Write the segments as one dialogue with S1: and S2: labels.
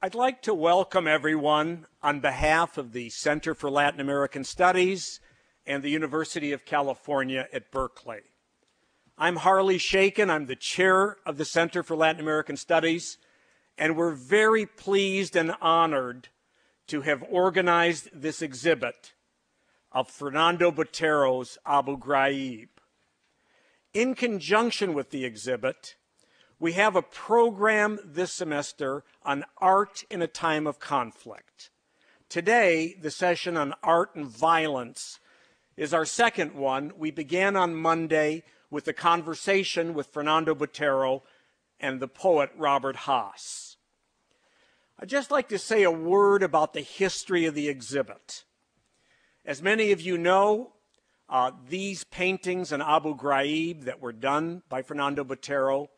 S1: I'd like to welcome everyone on behalf of the Center for Latin American Studies and the University of California at Berkeley. I'm Harley Shaken. I'm the chair of the Center for Latin American Studies, and we're very pleased and honored to have organized this exhibit of Fernando Botero's Abu Ghraib. In conjunction with the exhibit, we have a program this semester on art in a time of conflict. Today, the session on art and violence is our second one. We began on Monday with a conversation with Fernando Botero and the poet Robert Hass. I'd just like to say a word about the history of the exhibit. As many of you know, these paintings on Abu Ghraib that were done by Fernando Botero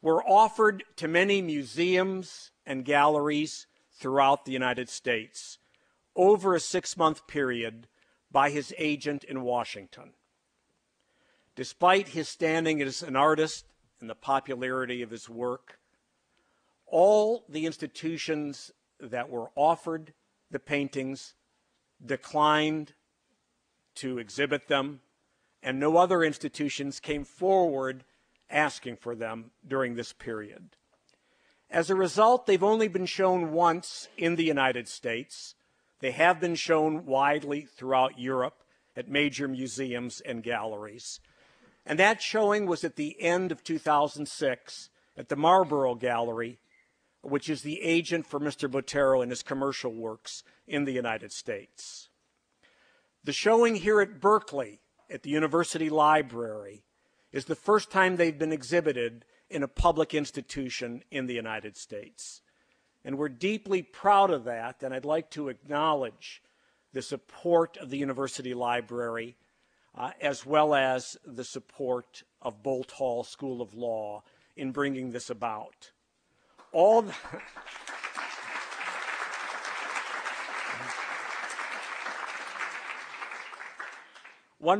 S1: were offered to many museums and galleries throughout the United States over a 6-month period by his agent in Washington. Despite his standing as an artist and the popularity of his work, all the institutions that were offered the paintings declined to exhibit them, and no other institutions came forward asking for them during this period. As a result, they've only been shown once in the United States. They have been shown widely throughout Europe at major museums and galleries. And that showing was at the end of 2006 at the Marlborough Gallery, which is the agent for Mr. Botero and his commercial works in the United States. The showing here at Berkeley, at the University Library, is the first time they've been exhibited in a public institution in the United States. And we're deeply proud of that, and I'd like to acknowledge the support of the University Library, as well as the support of Bolt Hall School of Law in bringing this about. One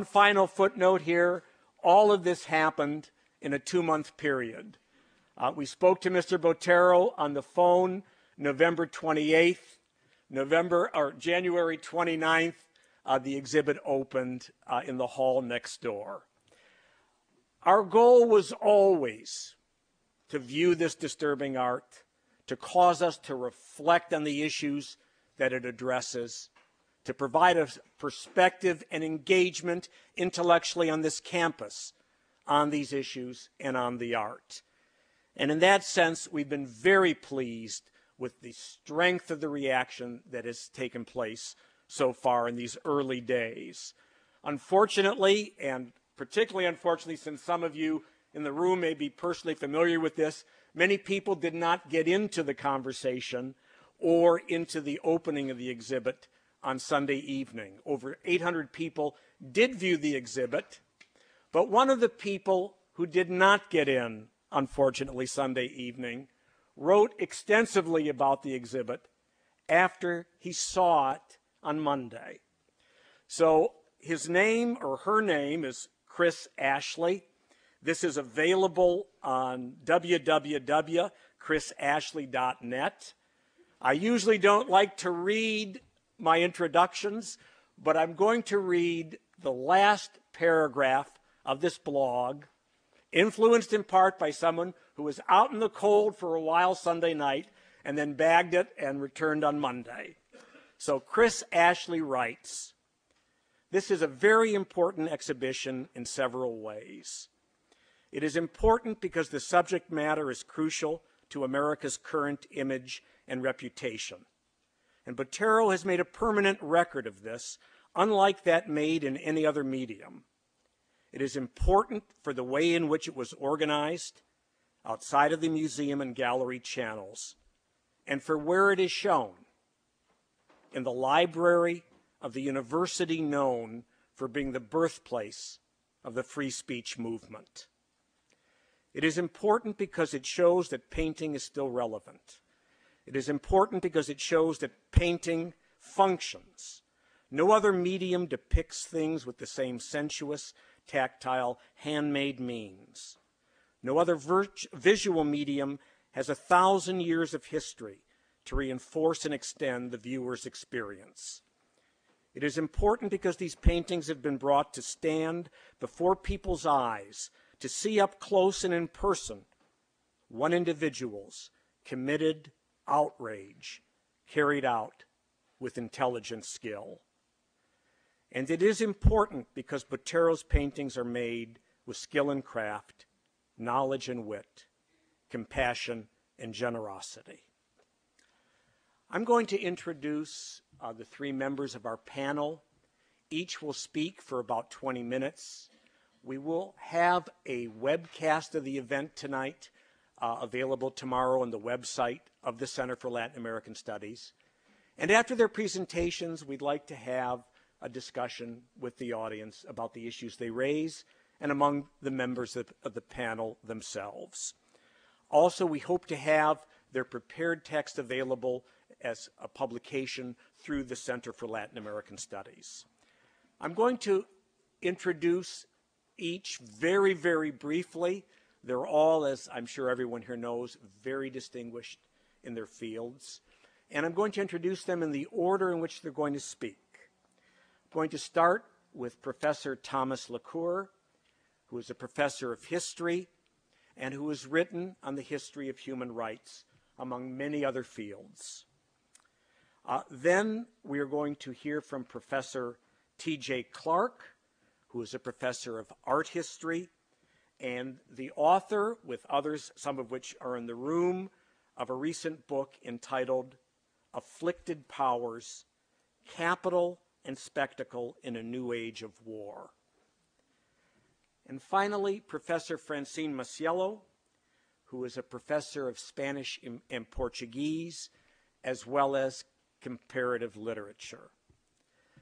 S1: final footnote here, all of this happened in a 2-month period. We spoke to Mr. Botero on the phone November 28th, January 29th, the exhibit opened in the hall next door. Our goal was always to view this disturbing art, to cause us to reflect on the issues that it addresses, to provide a perspective and engagement intellectually on this campus on these issues and on the art. And in that sense, we've been very pleased with the strength of the reaction that has taken place so far in these early days. Unfortunately, and particularly unfortunately since some of you in the room may be personally familiar with this, many people did not get into the conversation or into the opening of the exhibit on Sunday evening. Over 800 people did view the exhibit, but one of the people who did not get in, unfortunately, Sunday evening, wrote extensively about the exhibit after he saw it on Monday. So his name or her name is Chris Ashley. This is available on www.chrisashley.net. I usually don't like to read my introductions, but I'm going to read the last paragraph of this blog, influenced in part by someone who was out in the cold for a while Sunday night and then bagged it and returned on Monday. So Chris Ashley writes, "This is a very important exhibition in several ways. It is important because the subject matter is crucial to America's current image and reputation. And Botero has made a permanent record of this, unlike that made in any other medium. It is important for the way in which it was organized, outside of the museum and gallery channels, and for where it is shown, in the library of the university known for being the birthplace of the free speech movement. It is important because it shows that painting is still relevant. It is important because it shows that painting functions. No other medium depicts things with the same sensuous, tactile, handmade means. No other visual medium has 1,000 years of history to reinforce and extend the viewer's experience. It is important because these paintings have been brought to stand before people's eyes, to see up close and in person one individual's committed outrage carried out with intelligent skill. And it is important because Botero's paintings are made with skill and craft, knowledge and wit, compassion and generosity. I'm going to introduce the three members of our panel. Each will speak for about 20 minutes. We will have a webcast of the event tonight available tomorrow on the website of the Center for Latin American Studies. And after their presentations, we'd like to have a discussion with the audience about the issues they raise and among the members of the panel themselves. Also, we hope to have their prepared text available as a publication through the Center for Latin American Studies. I'm going to introduce each very, very briefly. They're all, as I'm sure everyone here knows, very distinguished in their fields. And I'm going to introduce them in the order in which they're going to speak. I'm going to start with Professor Thomas Lacour, who is a professor of history and who has written on the history of human rights, among many other fields. Then we are going to hear from Professor T.J. Clark, who is a professor of art history and the author, with others, some of which are in the room, of a recent book entitled Afflicted Powers, Capital and Spectacle in a New Age of War. And finally, Professor Francine Maciello, who is a professor of Spanish and Portuguese, as well as comparative literature.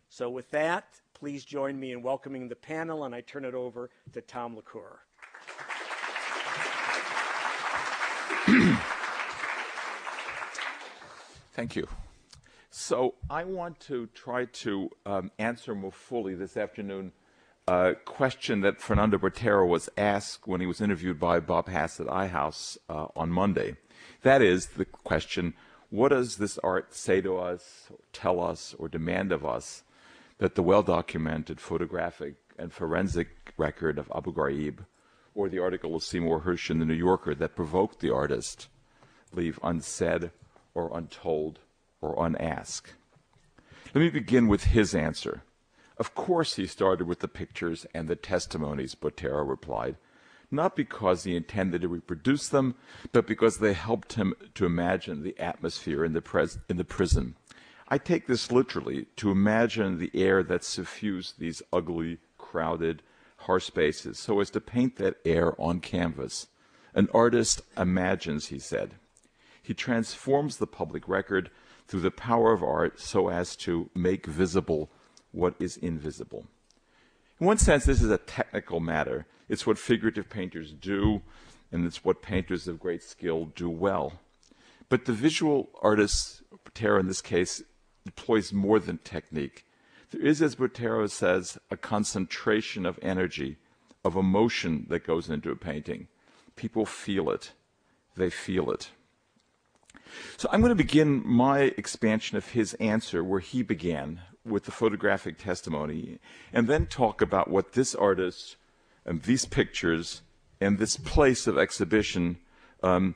S1: So with that, please join me in welcoming the panel, and I turn it over to Tom Lacour.
S2: Thank you. So I want to try to answer more fully this afternoon a question that Fernando Botero was asked when he was interviewed by Bob Hassett iHouse on Monday. That is the question, what does this art say to us, or tell us, or demand of us that the well-documented photographic and forensic record of Abu Ghraib, or the article of Seymour Hersh in the New Yorker that provoked the artist, leave unsaid or untold or unasked? Let me begin with his answer. Of course he started with the pictures and the testimonies, Botero replied, not because he intended to reproduce them, but because they helped him to imagine the atmosphere in the prison. I take this literally, to imagine the air that suffused these ugly, crowded, harsh spaces, so as to paint that air on canvas. An artist imagines, he said. He transforms the public record through the power of art so as to make visible what is invisible. In one sense, this is a technical matter. It's what figurative painters do, and it's what painters of great skill do well. But the visual artist, Botero in this case, deploys more than technique. There is, as Botero says, a concentration of energy, of emotion that goes into a painting. People feel it. They feel it. So I'm going to begin my expansion of his answer where he began, with the photographic testimony, and then talk about what this artist and these pictures and this place of exhibition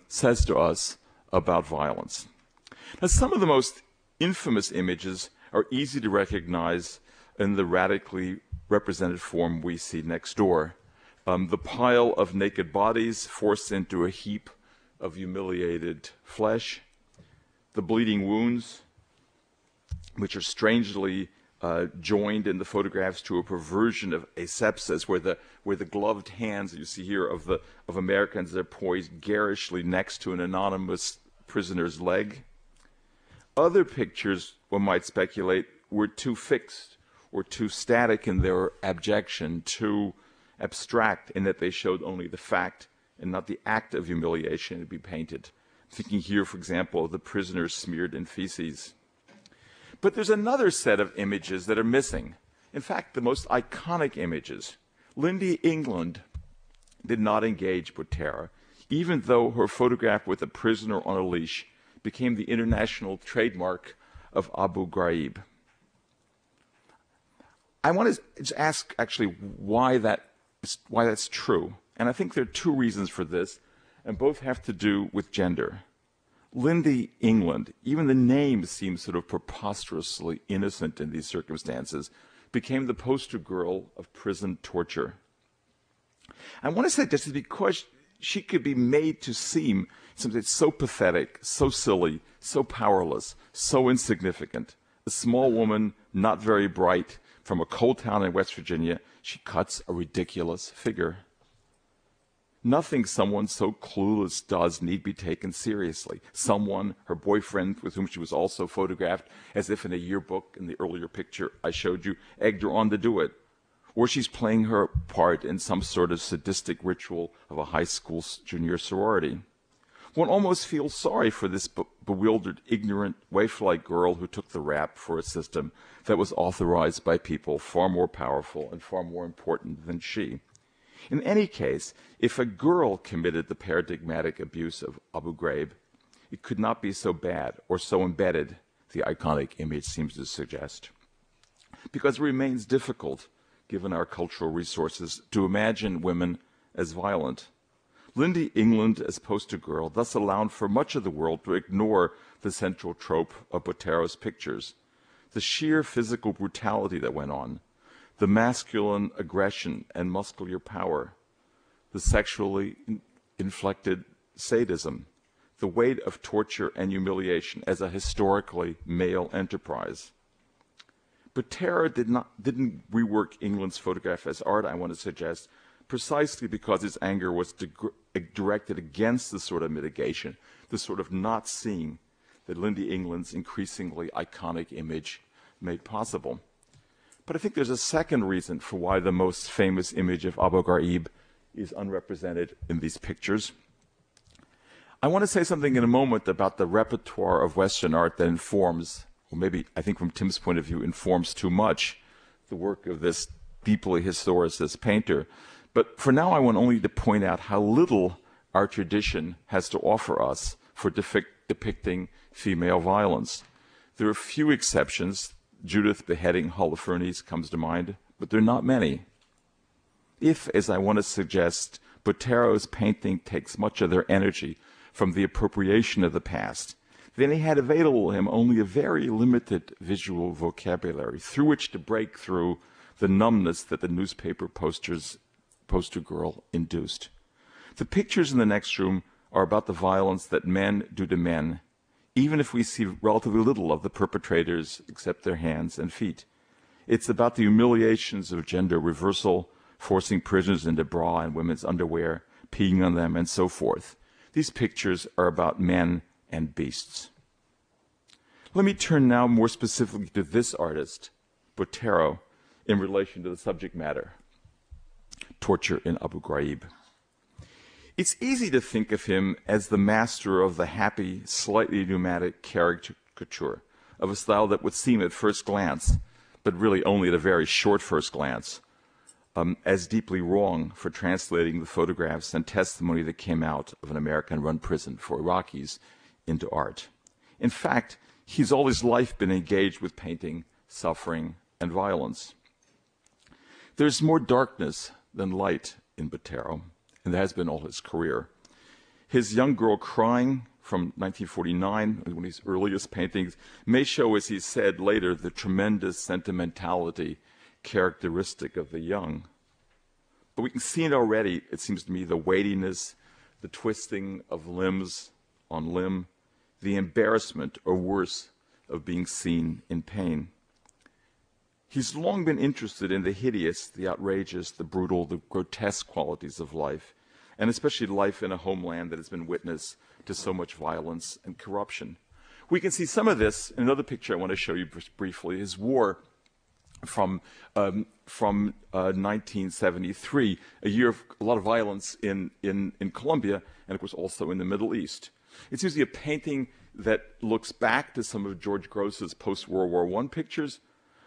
S2: says to us about violence. Now, some of the most infamous images are easy to recognize in the radically represented form we see next door. The pile of naked bodies forced into a heap of humiliated flesh, the bleeding wounds, which are strangely joined in the photographs to a perversion of asepsis, where the gloved hands that you see here of Americans are poised garishly next to an anonymous prisoner's leg. Other pictures, one might speculate, were too fixed or too static in their abjection, too abstract in that they showed only the fact and not the act of humiliation to be painted. I'm thinking here, for example, of the prisoners smeared in feces. But there's another set of images that are missing. In fact, the most iconic images. Lindy England did not engage Botero, even though her photograph with a prisoner on a leash became the international trademark of Abu Ghraib. I want to just ask actually why that's true. And I think there are two reasons for this, and both have to do with gender. Lindy England, even the name seems sort of preposterously innocent in these circumstances, became the poster girl of prison torture. I want to say this is because she could be made to seem something so pathetic, so silly, so powerless, so insignificant. A small woman, not very bright, from a coal town in West Virginia, she cuts a ridiculous figure. Nothing someone so clueless does need be taken seriously. Someone, her boyfriend, with whom she was also photographed, as if in a yearbook in the earlier picture I showed you, egged her on to do it. Or she's playing her part in some sort of sadistic ritual of a high school junior sorority. One almost feels sorry for this bewildered, ignorant, waif-like girl who took the rap for a system that was authorized by people far more powerful and far more important than she. In any case, if a girl committed the paradigmatic abuse of Abu Ghraib, it could not be so bad or so embedded, the iconic image seems to suggest. Because it remains difficult, given our cultural resources, to imagine women as violent. Lindy England as poster girl thus allowed for much of the world to ignore the central trope of Botero's pictures, the sheer physical brutality that went on, the masculine aggression and muscular power, the sexually inflected sadism, the weight of torture and humiliation as a historically male enterprise. Botero didn't rework England's photograph as art, I want to suggest, precisely because his anger was directed against the sort of mitigation, the sort of not seeing that Lindy England's increasingly iconic image made possible. But I think there's a second reason for why the most famous image of Abu Ghraib is unrepresented in these pictures. I want to say something in a moment about the repertoire of Western art that informs, or maybe I think from Tim's point of view, informs too much the work of this deeply historicist painter. But for now, I want only to point out how little our tradition has to offer us for depicting female violence. There are few exceptions. Judith beheading Holofernes comes to mind, but there are not many. If, as I want to suggest, Botero's painting takes much of their energy from the appropriation of the past, then he had available to him only a very limited visual vocabulary through which to break through the numbness that the newspaper poster girl induced. The pictures in the next room are about the violence that men do to men, even if we see relatively little of the perpetrators except their hands and feet. It's about the humiliations of gender reversal, forcing prisoners into bra and women's underwear, peeing on them, and so forth. These pictures are about men and beasts. Let me turn now more specifically to this artist, Botero, in relation to the subject matter, torture in Abu Ghraib. It's easy to think of him as the master of the happy, slightly pneumatic caricature, of a style that would seem at first glance, but really only at a very short first glance, as deeply wrong for translating the photographs and testimony that came out of an American-run prison for Iraqis into art. In fact, he's all his life been engaged with painting, suffering, and violence. There's more darkness than light in Botero, and that has been all his career. His Young Girl Crying from 1949, one of his earliest paintings, may show, as he said later, the tremendous sentimentality characteristic of the young. But we can see it already, it seems to me, the weightiness, the twisting of limbs on limb, the embarrassment, or worse, of being seen in pain. He's long been interested in the hideous, the outrageous, the brutal, the grotesque qualities of life, and especially life in a homeland that has been witness to so much violence and corruption. We can see some of this in another picture I want to show you briefly, his war from 1973, a year of a lot of violence in Colombia, and of course also in the Middle East. It's usually a painting that looks back to some of George Gross's post-World War I pictures,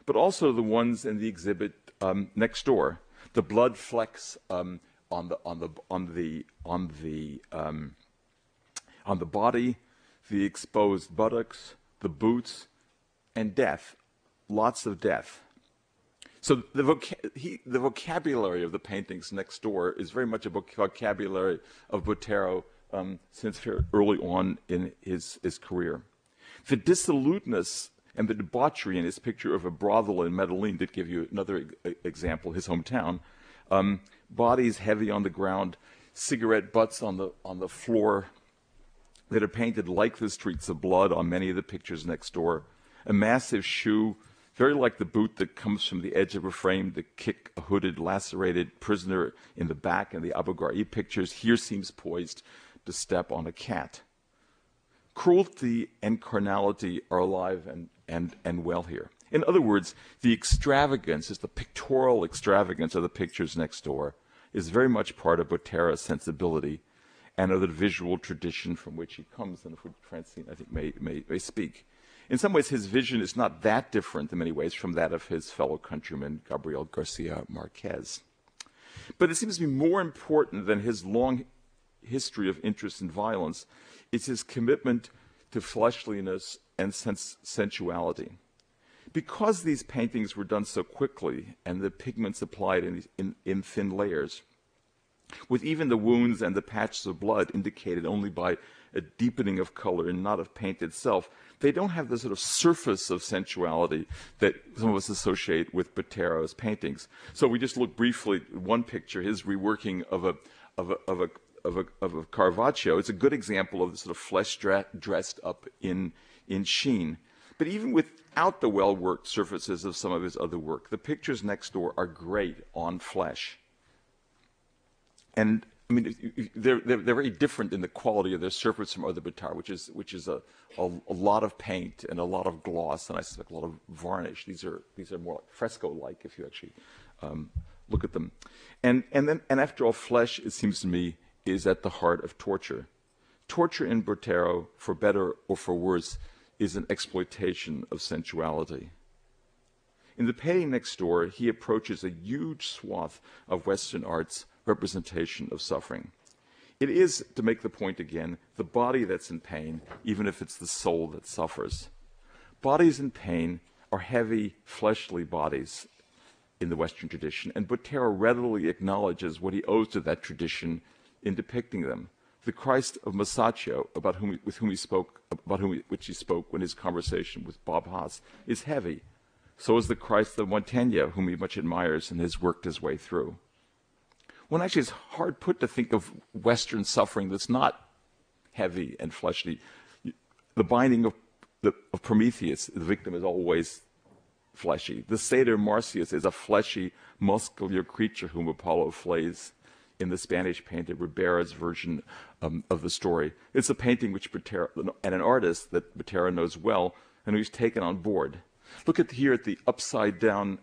S2: but also the ones in the exhibit next door. The blood flecks on the body, the exposed buttocks, the boots, and death, lots of death. So the vocabulary of the paintings next door is very much a vocabulary of Botero since very early on in his career. The dissoluteness and the debauchery in his picture of a brothel in Medellin, to give you another example, his hometown, bodies heavy on the ground, cigarette butts on the floor that are painted like the streaks of blood on many of the pictures next door, a massive shoe, very like the boot that comes from the edge of a frame to kick a hooded, lacerated prisoner in the back in the Abu Ghraib pictures, here seems poised to step on a cat. Cruelty and carnality are alive and well here. In other words, the extravagance, the pictorial extravagance of the pictures next door is very much part of Botero's sensibility and of the visual tradition from which he comes, and of which Francine, I think, may speak. In some ways, his vision is not that different in many ways from that of his fellow countryman, Gabriel Garcia Marquez. But it seems to be more important than his long history of interest in violence is his commitment to fleshliness and sensuality. Because these paintings were done so quickly and the pigments applied in thin layers, with even the wounds and the patches of blood indicated only by a deepening of color and not of paint itself, they don't have the sort of surface of sensuality that some of us associate with Botero's paintings. So we just look briefly at one picture, his reworking of a Caravaggio. It's a good example of the sort of flesh dressed up in sheen. But even without the well-worked surfaces of some of his other work, the pictures next door are great on flesh. And I mean, they're very different in the quality of their surface from other Botero, which is a lot of paint and a lot of gloss, and I suspect a lot of varnish. These are more like fresco-like if you actually look at them. And after all, flesh, it seems to me, is at the heart of torture. Torture in Botero, for better or for worse, is an exploitation of sensuality. In the painting next door, he approaches a huge swath of Western art's representation of suffering. It is, to make the point again, the body that's in pain, even if it's the soul that suffers. Bodies in pain are heavy, fleshly bodies in the Western tradition, and Botero readily acknowledges what he owes to that tradition in depicting them. The Christ of Masaccio, which he spoke when his conversation with Bob Haas, is heavy. So is the Christ of Montaigne, whom he much admires and has worked his way through. One actually is hard put to think of Western suffering that's not heavy and fleshly. The binding of Prometheus, the victim is always fleshy. The satyr Marsyas is a fleshy, muscular creature whom Apollo flays in the Spanish painter Ribera's version of the story. It's a painting which Botero, and an artist that Botero knows well and who's taken on board. Look at here at the upside down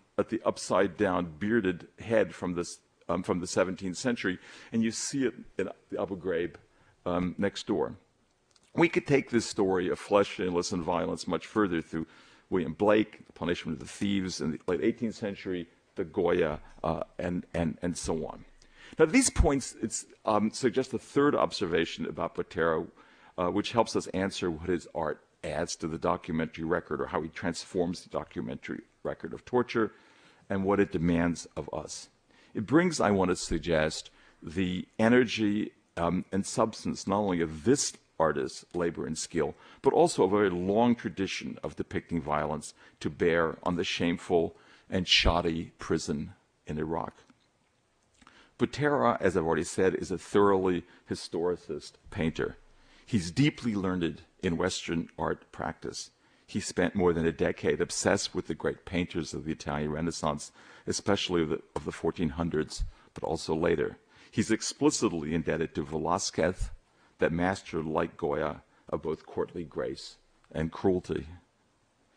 S2: bearded head from the 17th century, and you see it in the Abu Ghraib next door. We could take this story of fleshliness and violence much further through William Blake, The Punishment of the Thieves in the late 18th century, the Goya, and so on. Now, these points suggest a third observation about Botero, which helps us answer what his art adds to the documentary record, or how he transforms the documentary record of torture, and what it demands of us. It brings, I want to suggest, the energy and substance not only of this artist's labor and skill, but also a very long tradition of depicting violence to bear on the shameful and shoddy prison in Iraq. Botero, as I've already said, is a thoroughly historicist painter. He's deeply learned in Western art practice. He spent more than a decade obsessed with the great painters of the Italian Renaissance, especially of the 1400s, but also later. He's explicitly indebted to Velázquez, that master like Goya of both courtly grace and cruelty.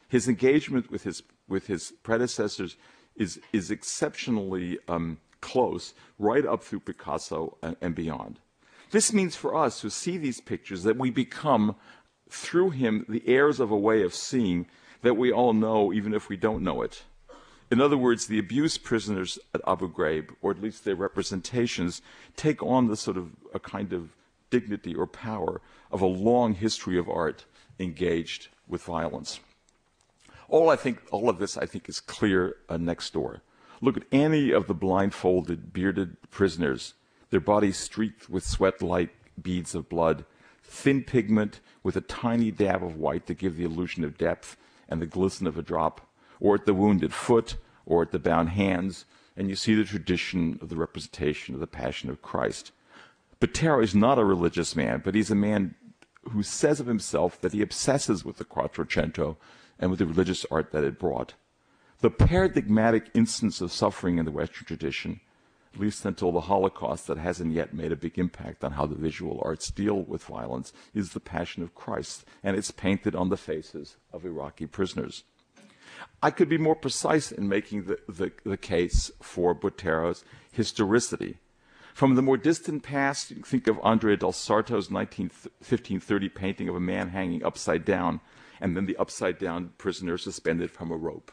S2: His engagement with his predecessors is exceptionally close, right up through Picasso and beyond. This means for us who see these pictures that we become, through him, the heirs of a way of seeing that we all know, even if we don't know it. In other words, the abused prisoners at Abu Ghraib, or at least their representations, take on the sort of a kind of dignity, or power of a long history of art engaged with violence. All of this, I think, is clear next door. Look at any of the blindfolded, bearded prisoners, their bodies streaked with sweat-like beads of blood, thin pigment with a tiny dab of white to give the illusion of depth and the glisten of a drop, or at the wounded foot, or at the bound hands, and you see the tradition of the representation of the Passion of Christ. Botero is not a religious man, but he's a man who says of himself that he obsesses with the Quattrocento and with the religious art that it brought. The paradigmatic instance of suffering in the Western tradition, at least until the Holocaust, that hasn't yet made a big impact on how the visual arts deal with violence, is the Passion of Christ, and it's painted on the faces of Iraqi prisoners. I could be more precise in making the case for Botero's historicity. From the more distant past, you think of Andrea del Sarto's 1530 painting of a man hanging upside down, and then the upside-down prisoner suspended from a rope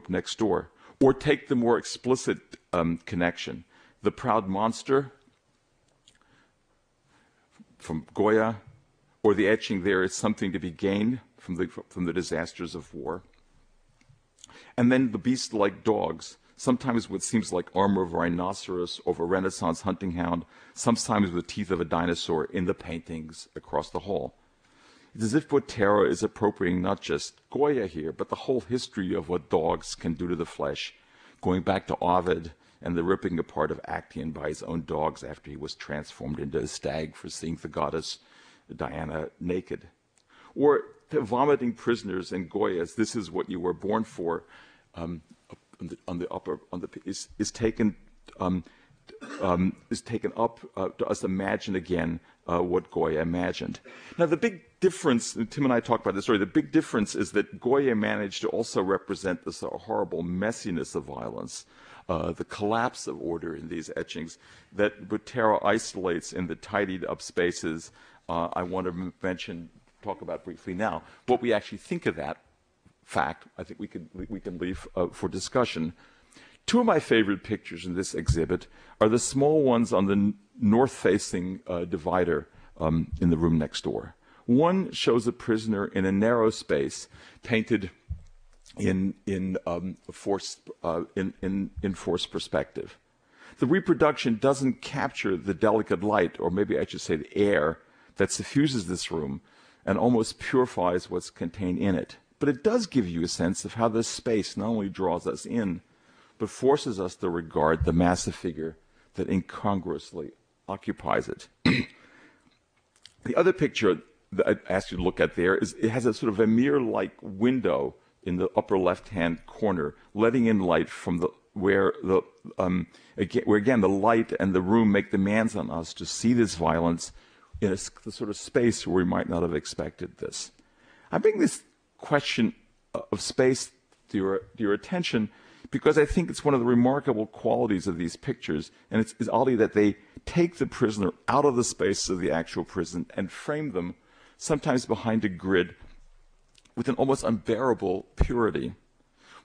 S2: next door. Or take the more explicit connection, The Proud Monster from Goya, or the etching There Is Something to Be Gained from the disasters of war. And then the beast-like dogs, sometimes what seems like armor of a rhinoceros or of a Renaissance hunting hound, sometimes with the teeth of a dinosaur in the paintings across the hall. It's as if Botero is appropriating not just Goya here, but the whole history of what dogs can do to the flesh, going back to Ovid and the ripping apart of Actaeon by his own dogs after he was transformed into a stag for seeing the goddess Diana naked. Or the vomiting prisoners in Goya's "This Is What You Were Born For" is taken up to us imagine again what Goya imagined. Now, the big difference, and Tim and I talked about this story, the big difference is that Goya managed to also represent this horrible messiness of violence, the collapse of order in these etchings that Botero isolates in the tidied up spaces. I want to talk about briefly now. What we actually think of that fact, I think we can leave for discussion. Two of my favorite pictures in this exhibit are the small ones on the north-facing divider in the room next door. One shows a prisoner in a narrow space, painted in forced perspective. The reproduction doesn't capture the delicate light, or maybe I should say the air, that suffuses this room and almost purifies what's contained in it. But it does give you a sense of how this space not only draws us in, but forces us to regard the massive figure that incongruously occupies it. The other picture that I'd ask you to look at there is it has a sort of a mirror-like window in the upper left-hand corner, letting in light from where again the light and the room make demands on us to see this violence in the sort of space where we might not have expected this. I bring this question of space to your attention because I think it's one of the remarkable qualities of these pictures, and it's oddly that they take the prisoner out of the space of the actual prison and frame them, sometimes behind a grid, with an almost unbearable purity.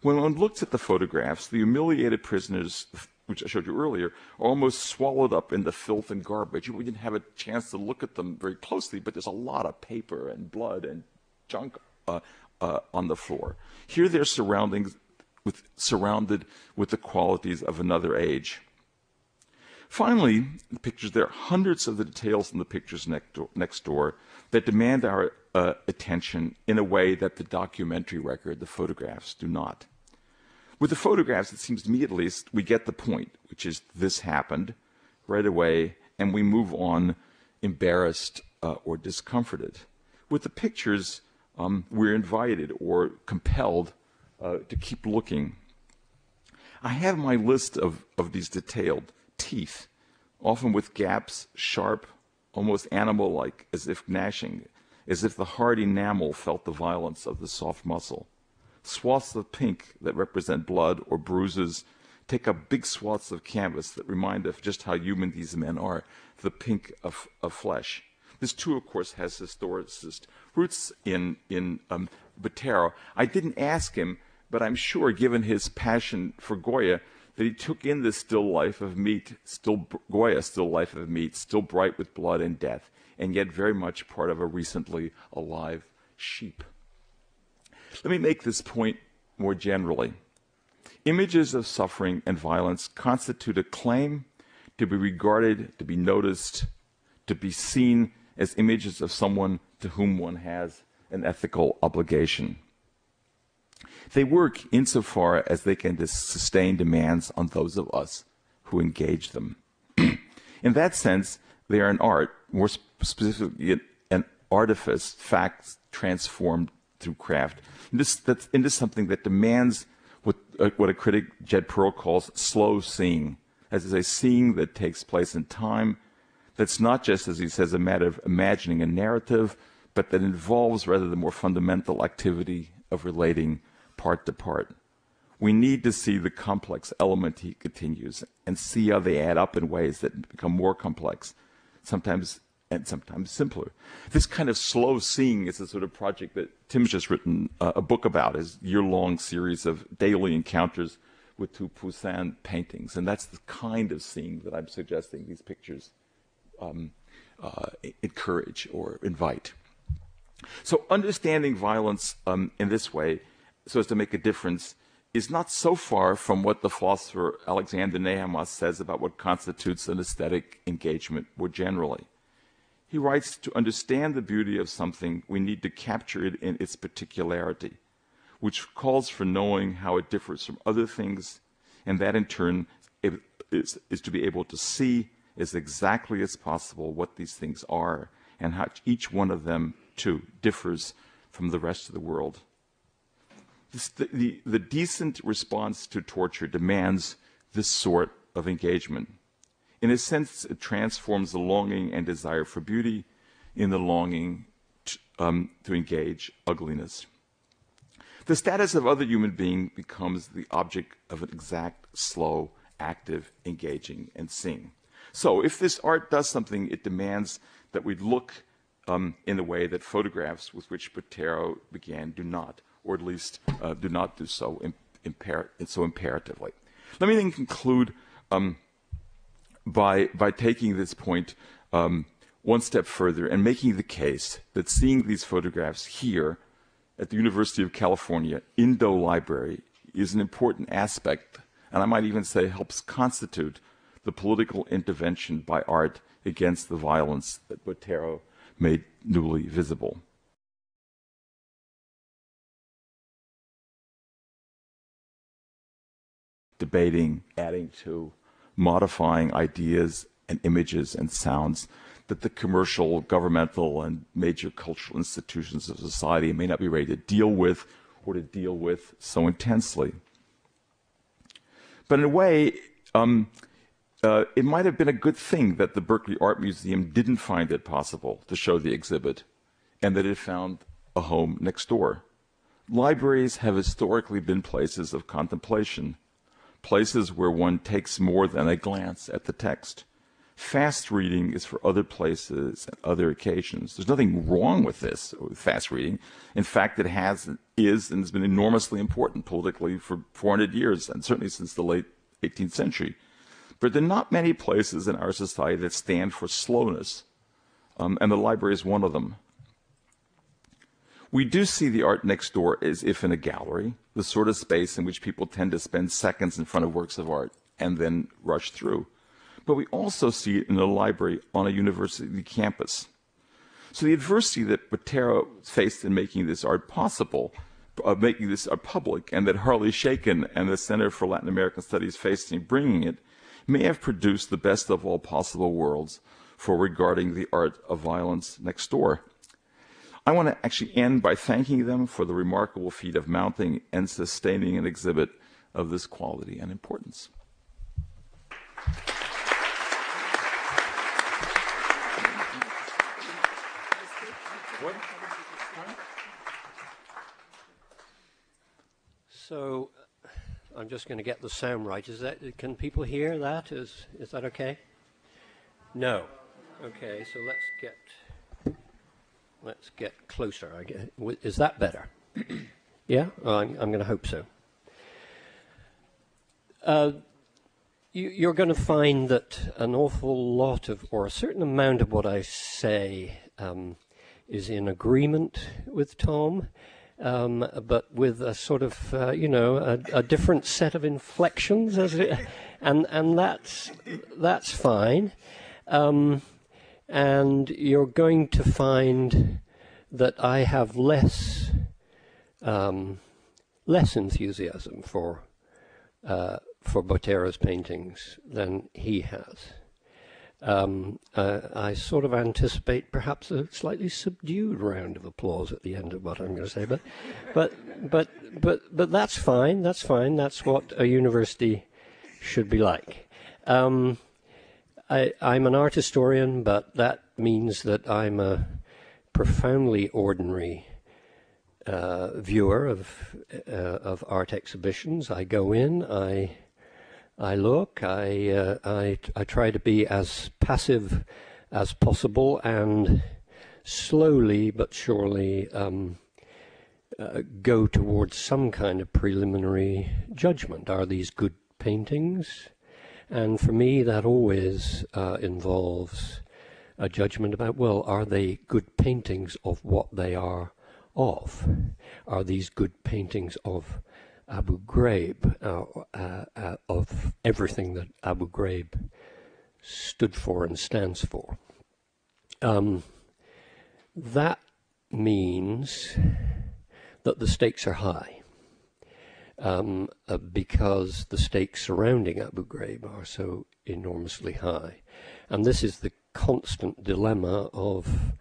S2: When one looks at the photographs, the humiliated prisoners, which I showed you earlier, are almost swallowed up in the filth and garbage. We didn't have a chance to look at them very closely, but there's a lot of paper and blood and junk on the floor. Here they're surrounded with the qualities of another age. Finally, the pictures, there are hundreds of the details in the pictures next door that demand our attention in a way that the documentary record, the photographs, do not. With the photographs, it seems to me at least, we get the point, which is this happened right away, and we move on embarrassed or discomforted. With the pictures, we're invited or compelled to keep looking. I have my list of these detailed teeth, often with gaps, sharp, almost animal-like, as if gnashing, as if the hard enamel felt the violence of the soft muscle. Swaths of pink that represent blood or bruises take up big swaths of canvas that remind of just how human these men are, the pink of flesh. This too, of course, has historicist roots in Botero. I didn't ask him, but I'm sure, given his passion for Goya, that he took in this still life of meat, Goya, still life of meat, still bright with blood and death, and yet very much part of a recently alive sheep. Let me make this point more generally. Images of suffering and violence constitute a claim to be regarded, to be noticed, to be seen as images of someone to whom one has an ethical obligation. They work insofar as they can sustain demands on those of us who engage them. In that sense, they are an art, more specifically an artifice, facts transformed through craft, into something that demands what a critic, Jed Pearl, calls slow seeing, as is a seeing that takes place in time, that's not just, as he says, a matter of imagining a narrative, but that involves rather the more fundamental activity of relating part to part. We need to see the complex element, he continues, and see how they add up in ways that become more complex, sometimes simpler. This kind of slow seeing is a sort of project that Tim's just written a book about, his year-long series of daily encounters with two Poussin paintings, and that's the kind of seeing that I'm suggesting these pictures encourage or invite. So understanding violence in this way, so as to make a difference, is not so far from what the philosopher Alexander Nehamas says about what constitutes an aesthetic engagement more generally. He writes, to understand the beauty of something, we need to capture it in its particularity, which calls for knowing how it differs from other things, and that in turn is to be able to see as exactly as possible what these things are, and how each one of them, too, differs from the rest of the world. The decent response to torture demands this sort of engagement. In a sense, it transforms the longing and desire for beauty in the longing to engage ugliness. The status of other human being becomes the object of an exact, slow, active, engaging, and seeing. So if this art does something, it demands that we look in the way that photographs with which Botero began do not, or at least do not do so so imperatively. Let me then conclude by taking this point one step further and making the case that seeing these photographs here at the University of California Indo Library is an important aspect, and I might even say helps constitute the political intervention by art against the violence that Botero made newly visible. Debating, adding to, modifying ideas and images and sounds that the commercial, governmental, and major cultural institutions of society may not be ready to deal with or to deal with so intensely. But in a way, it might have been a good thing that the Berkeley Art Museum didn't find it possible to show the exhibit and that it found a home next door. Libraries have historically been places of contemplation, places where one takes more than a glance at the text. Fast reading is for other places and other occasions. There's nothing wrong with this, with fast reading. In fact, it is and has been enormously important politically for 400 years, and certainly since the late 18th century. But there are not many places in our society that stand for slowness, and the library is one of them. We do see the art next door as if in a gallery, the sort of space in which people tend to spend seconds in front of works of art and then rush through. But we also see it in a library on a university campus. So the adversity that Botero faced in making this art possible, making this art public, and that Harley Shaken and the Center for Latin American Studies faced in bringing it, may have produced the best of all possible worlds for regarding the art of violence next door. I want to actually end by thanking them for the remarkable feat of mounting and sustaining an exhibit of this quality and importance.
S3: So I'm just going to get the sound right. Can people hear that? Is that okay? No. Okay, so let's get closer. Is that better? Yeah? I'm going to hope so. you're going to find that an awful lot of, or a certain amount of what I say is in agreement with Tom, but with a sort of, a different set of inflections, and that's fine. And you're going to find that I have less enthusiasm for Botero's paintings than he has. I sort of anticipate perhaps a slightly subdued round of applause at the end of what I'm going to say, but that's fine. That's fine. That's what a university should be like. I'm an art historian, but that means that I'm a profoundly ordinary viewer of art exhibitions. I go in, I look, I try to be as passive as possible, and slowly but surely go towards some kind of preliminary judgment. Are these good paintings? And for me, that always involves a judgment about, well, are they good paintings of what they are of? Are these good paintings of Abu Ghraib, of everything that Abu Ghraib stood for and stands for? That means that the stakes are high, because the stakes surrounding Abu Ghraib are so enormously high. And this is the constant dilemma of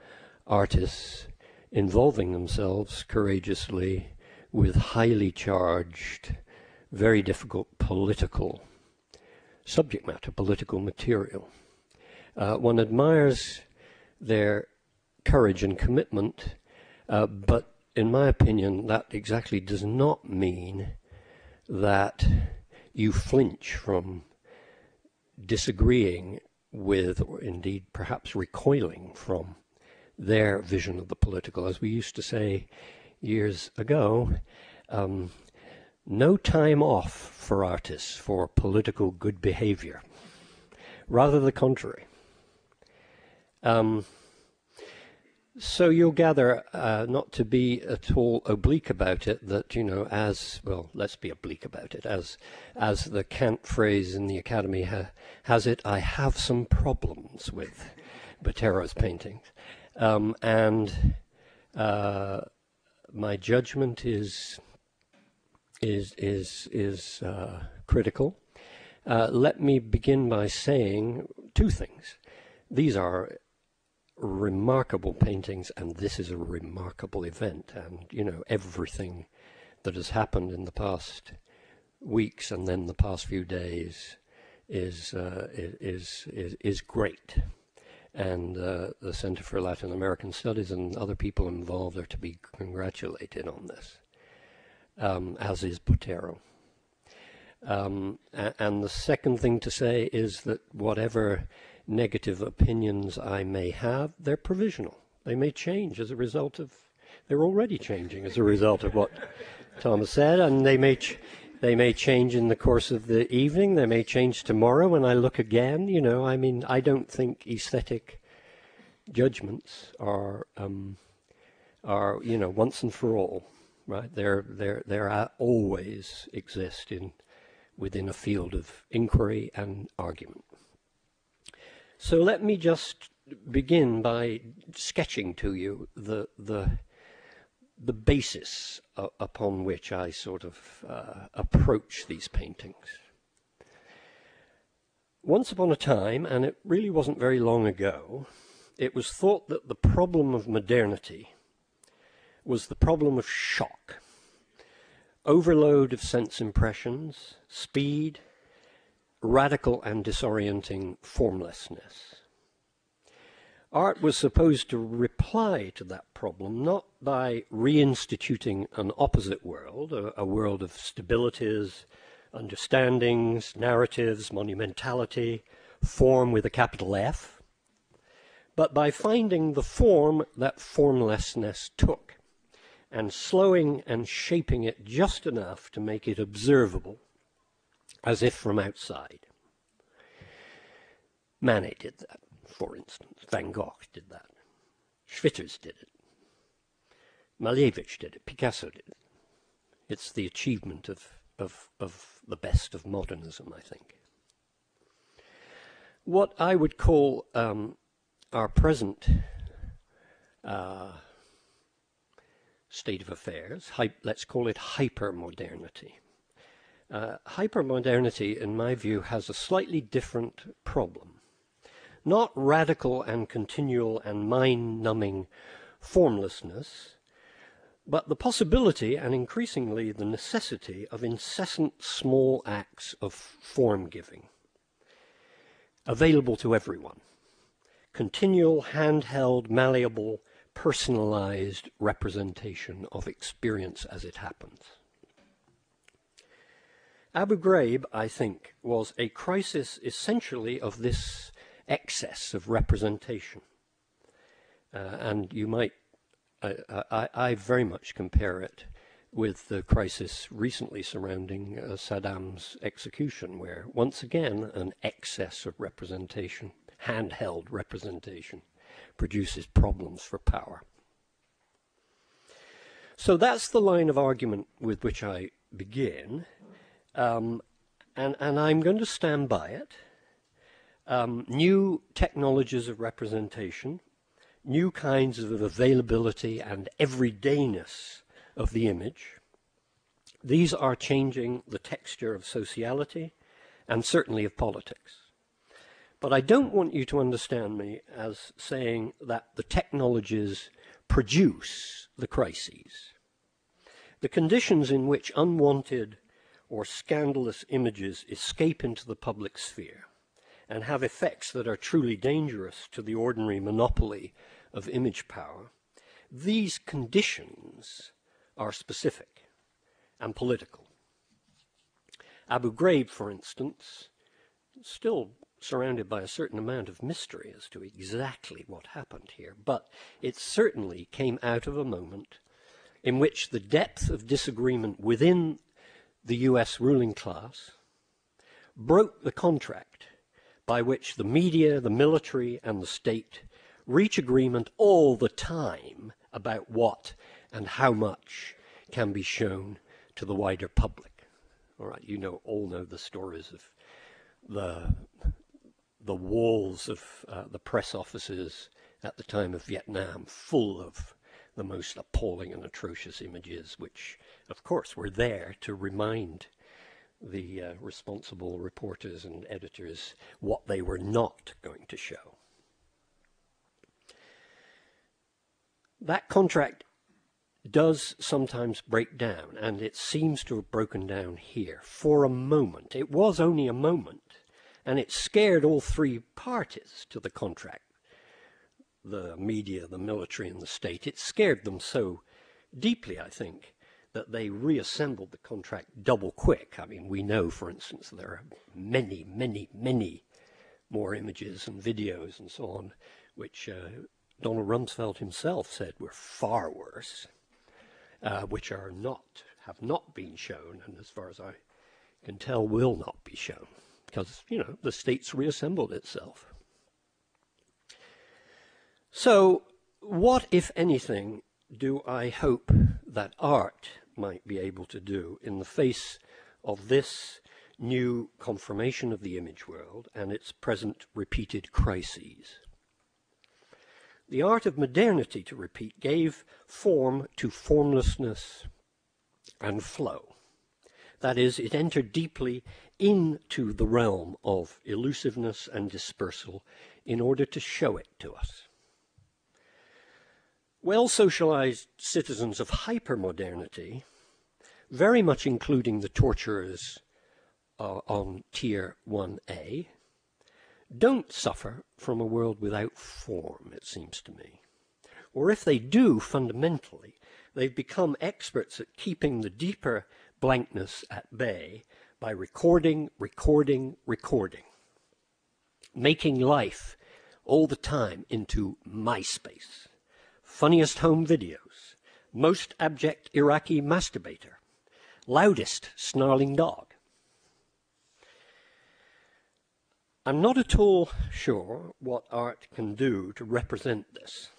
S3: artists involving themselves courageously with highly charged, very difficult political subject matter, political material. One admires their courage and commitment, but in my opinion, that exactly does not mean that you flinch from disagreeing with, or indeed perhaps recoiling from, their vision of the political. As we used to say years ago, no time off for artists for political good behavior. Rather the contrary. So you'll gather, not to be at all oblique about it, that, as, well, let's be oblique about it, as the cant phrase in the Academy has it, I have some problems with Botero's paintings. And my judgment is critical. Let me begin by saying two things. These are remarkable paintings, and this is a remarkable event, and everything that has happened in the past weeks and then the past few days is great, and the Center for Latin American Studies and other people involved are to be congratulated on this, as is Botero. And the second thing to say is that whatever negative opinions I may have, they're provisional. They may change as a result of, they're already changing as a result of what Thomas said, and they may change in the course of the evening, they may change tomorrow when I look again, I don't think aesthetic judgments are once and for all, right? They're always exist within a field of inquiry and argument. So let me just begin by sketching to you the basis upon which I sort of approach these paintings. Once upon a time, and it really wasn't very long ago, it was thought that the problem of modernity was the problem of shock, overload of sense impressions, speed, radical and disorienting formlessness. Art was supposed to reply to that problem, not by reinstituting an opposite world, a world of stabilities, understandings, narratives, monumentality, form with a capital F, but by finding the form that formlessness took, and slowing and shaping it just enough to make it observable, as if from outside. Manet did that, for instance. Van Gogh did that. Schwitters did it. Malevich did it. Picasso did it. It's the achievement of the best of modernism, I think. What I would call our present state of affairs, let's call it hypermodernity. Hypermodernity, in my view, has a slightly different problem. Not radical and continual and mind-numbing formlessness, but the possibility and increasingly the necessity of incessant small acts of form-giving, available to everyone. Continual, handheld, malleable, personalized representation of experience as it happens. Abu Ghraib, I think, was a crisis essentially of this excess of representation. And you might, I very much compare it with the crisis recently surrounding Saddam's execution, where once again an excess of representation, handheld representation, produces problems for power. So that's the line of argument with which I begin, and I'm going to stand by it. New technologies of representation, new kinds of availability and everydayness of the image, these are changing the texture of sociality and certainly of politics. But I don't want you to understand me as saying that the technologies produce the crises. The conditions in which unwanted or scandalous images escape into the public sphere and have effects that are truly dangerous to the ordinary monopoly of image power, these conditions are specific and political. Abu Ghraib, for instance, still surrounded by a certain amount of mystery as to exactly what happened here, but it certainly came out of a moment in which the depth of disagreement within the US ruling class broke the contract by which the media, the military, and the state reach agreement all the time about what and how much can be shown to the wider public. All right, you all know the stories of the walls of the press offices at the time of Vietnam, full of the most appalling and atrocious images, which, of course, were there to remind the responsible reporters and editors what they were not going to show. That contract does sometimes break down, and it seems to have broken down here for a moment. It was only a moment, and it scared all three parties to the contract, the media, the military, and the state. It scared them so deeply, I think, that they reassembled the contract double quick. I mean, we know, for instance, there are many, many, many more images and videos and so on, which Donald Rumsfeld himself said were far worse, which have not been shown, and as far as I can tell, will not be shown, because, the state's reassembled itself. So, what, if anything, do I hope that art might be able to do in the face of this new confirmation of the image world and its present repeated crises? The art of modernity, to repeat, gave form to formlessness and flow. That is, it entered deeply into the realm of elusiveness and dispersal in order to show it to us. Well-socialized citizens of hypermodernity, very much including the torturers on Tier 1A, don't suffer from a world without form, it seems to me. Or if they do, fundamentally, they've become experts at keeping the deeper blankness at bay by recording, making life all the time into MySpace. Funniest home videos, most abject Iraqi masturbator, loudest snarling dog. I'm not at all sure what art can do to represent this.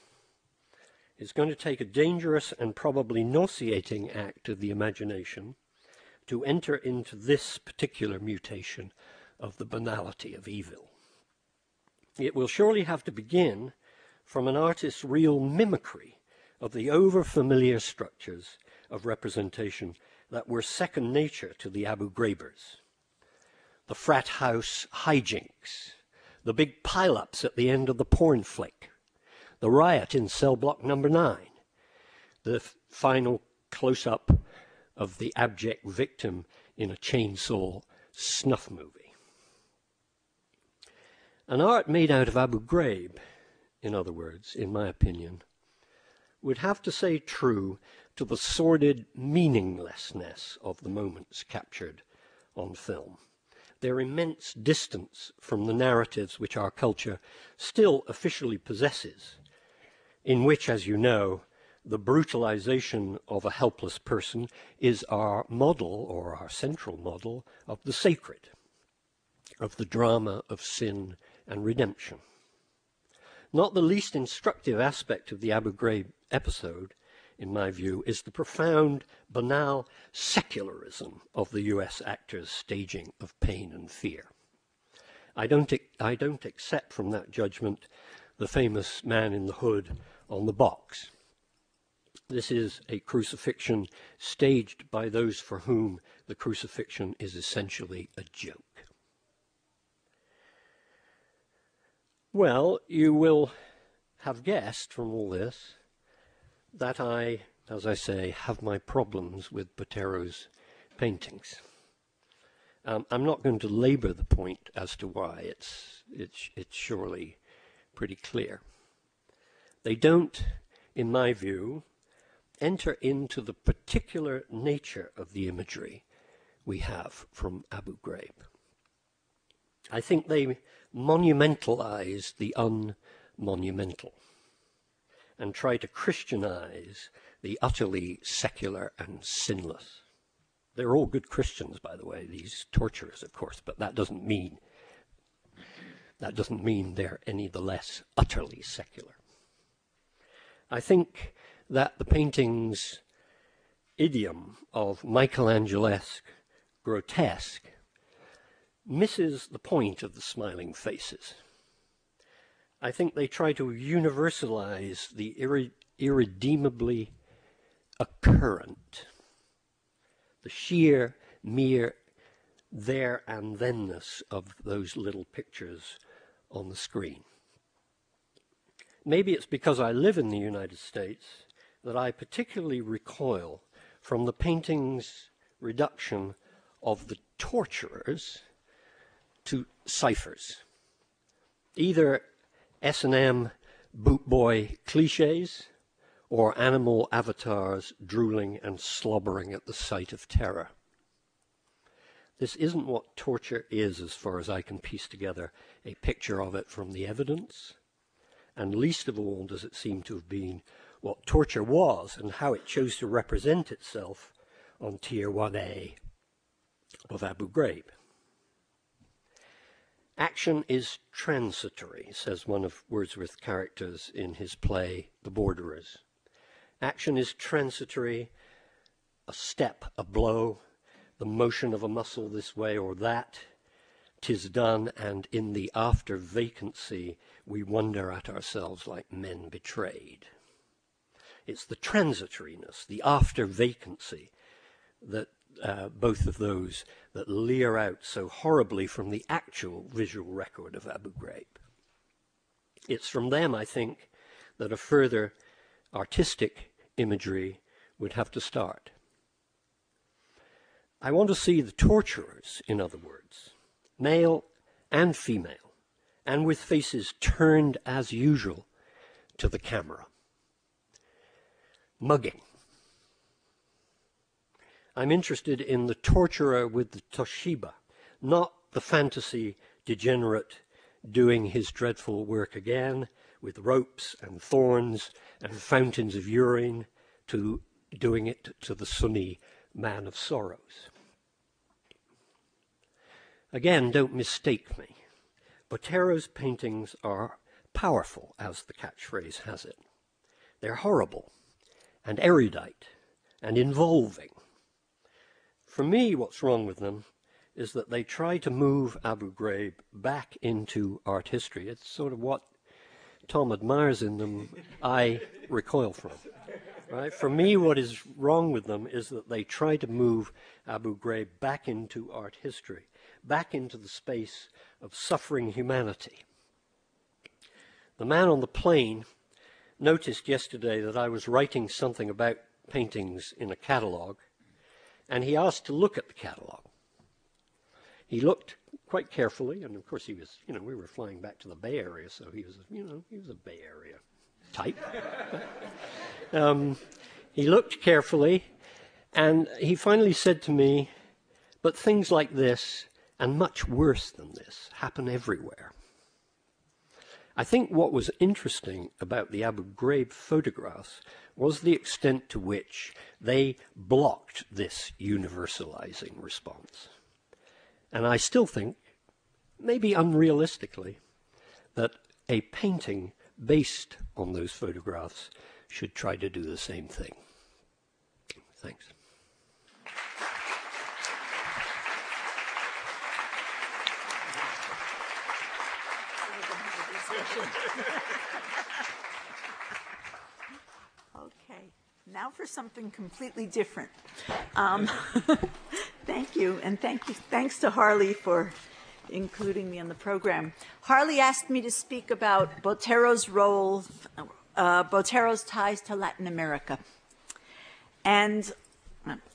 S3: It's going to take a dangerous and probably nauseating act of the imagination to enter into this particular mutation of the banality of evil. It will surely have to begin from an artist's real mimicry of the over-familiar structures of representation that were second nature to the Abu Ghrabers. The frat house hijinks, the big pile-ups at the end of the porn flick, the riot in cell block number 9, the final close-up of the abject victim in a chainsaw snuff movie. An art made out of Abu Ghraib, in other words, in my opinion, would have to say true to the sordid meaninglessness of the moments captured on film, their immense distance from the narratives which our culture still officially possesses, in which, as you know, the brutalization of a helpless person is our model, or our central model, of the sacred, of the drama of sin and redemption. Not the least instructive aspect of the Abu Ghraib episode, in my view, is the profound, banal secularism of the US actors' staging of pain and fear. I don't accept from that judgment the famous man in the hood on the box. This is a crucifixion staged by those for whom the crucifixion is essentially a joke. Well, you will have guessed from all this that I, as I say, have my problems with Botero's paintings. I'm not going to labor the point as to why. It's surely pretty clear. They don't, in my view, enter into the particular nature of the imagery we have from Abu Ghraib. I think they monumentalize the unmonumental and try to Christianize the utterly secular and sinless. They're all good Christians, by the way, these torturers, of course, but that doesn't mean they're any the less utterly secular. I think that the painting's idiom of Michelangelesque grotesque misses the point of the smiling faces. I think they try to universalize the irredeemably occurrent, the sheer, mere there and thenness of those little pictures on the screen. Maybe it's because I live in the United States that I particularly recoil from the painting's reduction of the torturers to ciphers, either S&M boot boy cliches or animal avatars drooling and slobbering at the sight of terror. This isn't what torture is, as far as I can piece together a picture of it from the evidence, and least of all does it seem to have been what torture was and how it chose to represent itself on Tier 1A of Abu Ghraib. Action is transitory, says one of Wordsworth's characters in his play, The Borderers. Action is transitory, a step, a blow, the motion of a muscle this way or that. 'Tis done, and in the after vacancy we wonder at ourselves like men betrayed. It's the transitoriness, the after vacancy, that both of those that leer out so horribly from the actual visual record of Abu Ghraib. It's from them, I think, that a further artistic imagery would have to start. I want to see the torturers, in other words, male and female, and with faces turned as usual to the camera. Mugging. I'm interested in the torturer with the Toshiba, not the fantasy degenerate doing his dreadful work again with ropes and thorns and fountains of urine, to doing it to the Sunni man of sorrows. Again, don't mistake me. Botero's paintings are powerful, as the catchphrase has it. They're horrible and erudite and involving. For me, what's wrong with them is that they try to move Abu Ghraib back into art history. It's sort of what Tom admires in them, I recoil from. Right? For me, what is wrong with them is that they try to move Abu Ghraib back into art history, back into the space of suffering humanity. The man on the plane noticed yesterday that I was writing something about paintings in a catalogue, and he asked to look at the catalogue. He looked quite carefully, and of course he was, we were flying back to the Bay Area, so he was, he was a Bay Area type. He looked carefully, and he finally said to me, but things like this, and much worse than this, happen everywhere. I think what was interesting about the Abu Ghraib photographs was the extent to which they blocked this universalizing response. And I still think, maybe unrealistically, that a painting based on those photographs should try to do the same thing. Thanks.
S4: Okay, now for something completely different. Thank you, and thanks to Harley for including me in the program. Harley asked me to speak about Botero's role, Botero's ties to Latin America. And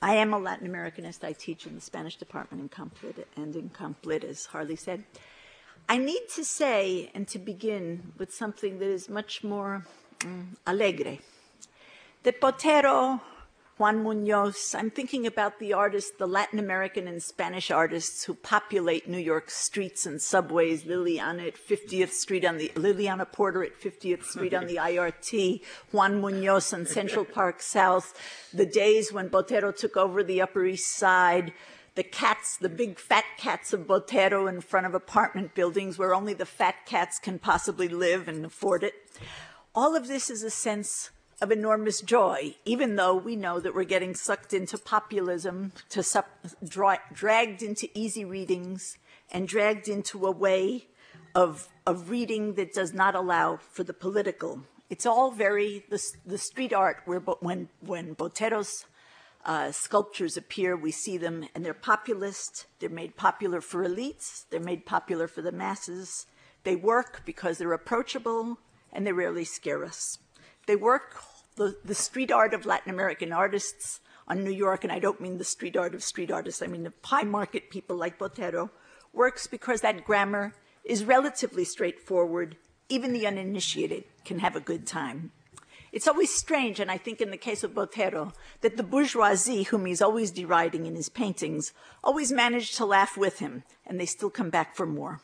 S4: I am a Latin Americanist. I teach in the Spanish department in Complit and in Complit, as Harley said. I need to say, and to begin with something that is much more alegre, that Botero, Juan Munoz, I'm thinking about the artists, the Latin American and Spanish artists who populate New York streets and subways, Liliana Porter at 50th Street on the IRT, Juan Munoz on Central Park South, the days when Botero took over the Upper East Side, the cats, the big fat cats of Botero in front of apartment buildings where only the fat cats can possibly live and afford it. All of this is a sense of enormous joy, even though we know that we're getting sucked into populism, dragged into easy readings, and dragged into a way of reading that does not allow for the political. It's all very, the street art, where when Botero's sculptures appear, we see them, and they're populist, they're made popular for elites, they're made popular for the masses. They work because they're approachable, and they rarely scare us. They work, the street art of Latin American artists on New York, and I don't mean the street art of street artists, I mean the high market people like Botero, works because that grammar is relatively straightforward. Even the uninitiated can have a good time. It's always strange, and I think in the case of Botero, that the bourgeoisie, whom he's always deriding in his paintings, always manage to laugh with him, and they still come back for more.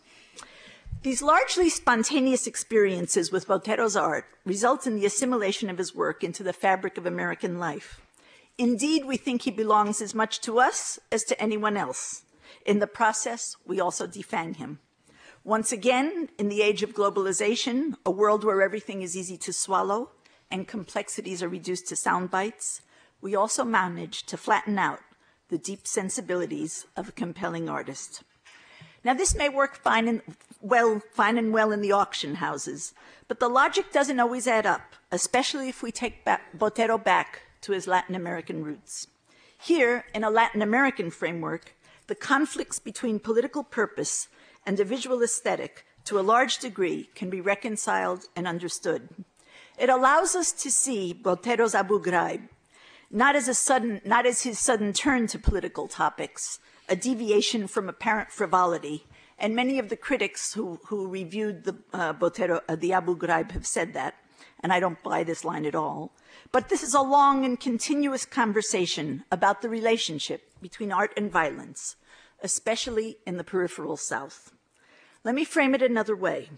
S4: These largely spontaneous experiences with Botero's art result in the assimilation of his work into the fabric of American life. Indeed, we think he belongs as much to us as to anyone else. In the process, we also defang him. Once again, in the age of globalization, a world where everything is easy to swallow and complexities are reduced to sound bites, we also manage to flatten out the deep sensibilities of a compelling artist. Now, this may work fine and well in the auction houses, but the logic doesn't always add up, especially if we take Botero back to his Latin American roots. Here, in a Latin American framework, the conflicts between political purpose and the visual aesthetic, to a large degree, can be reconciled and understood. It allows us to see Botero's Abu Ghraib not as his sudden turn to political topics, a deviation from apparent frivolity, and many of the critics who reviewed the the Abu Ghraib have said that, and I don't buy this line at all. But this is a long and continuous conversation about the relationship between art and violence, especially in the peripheral South. Let me frame it another way.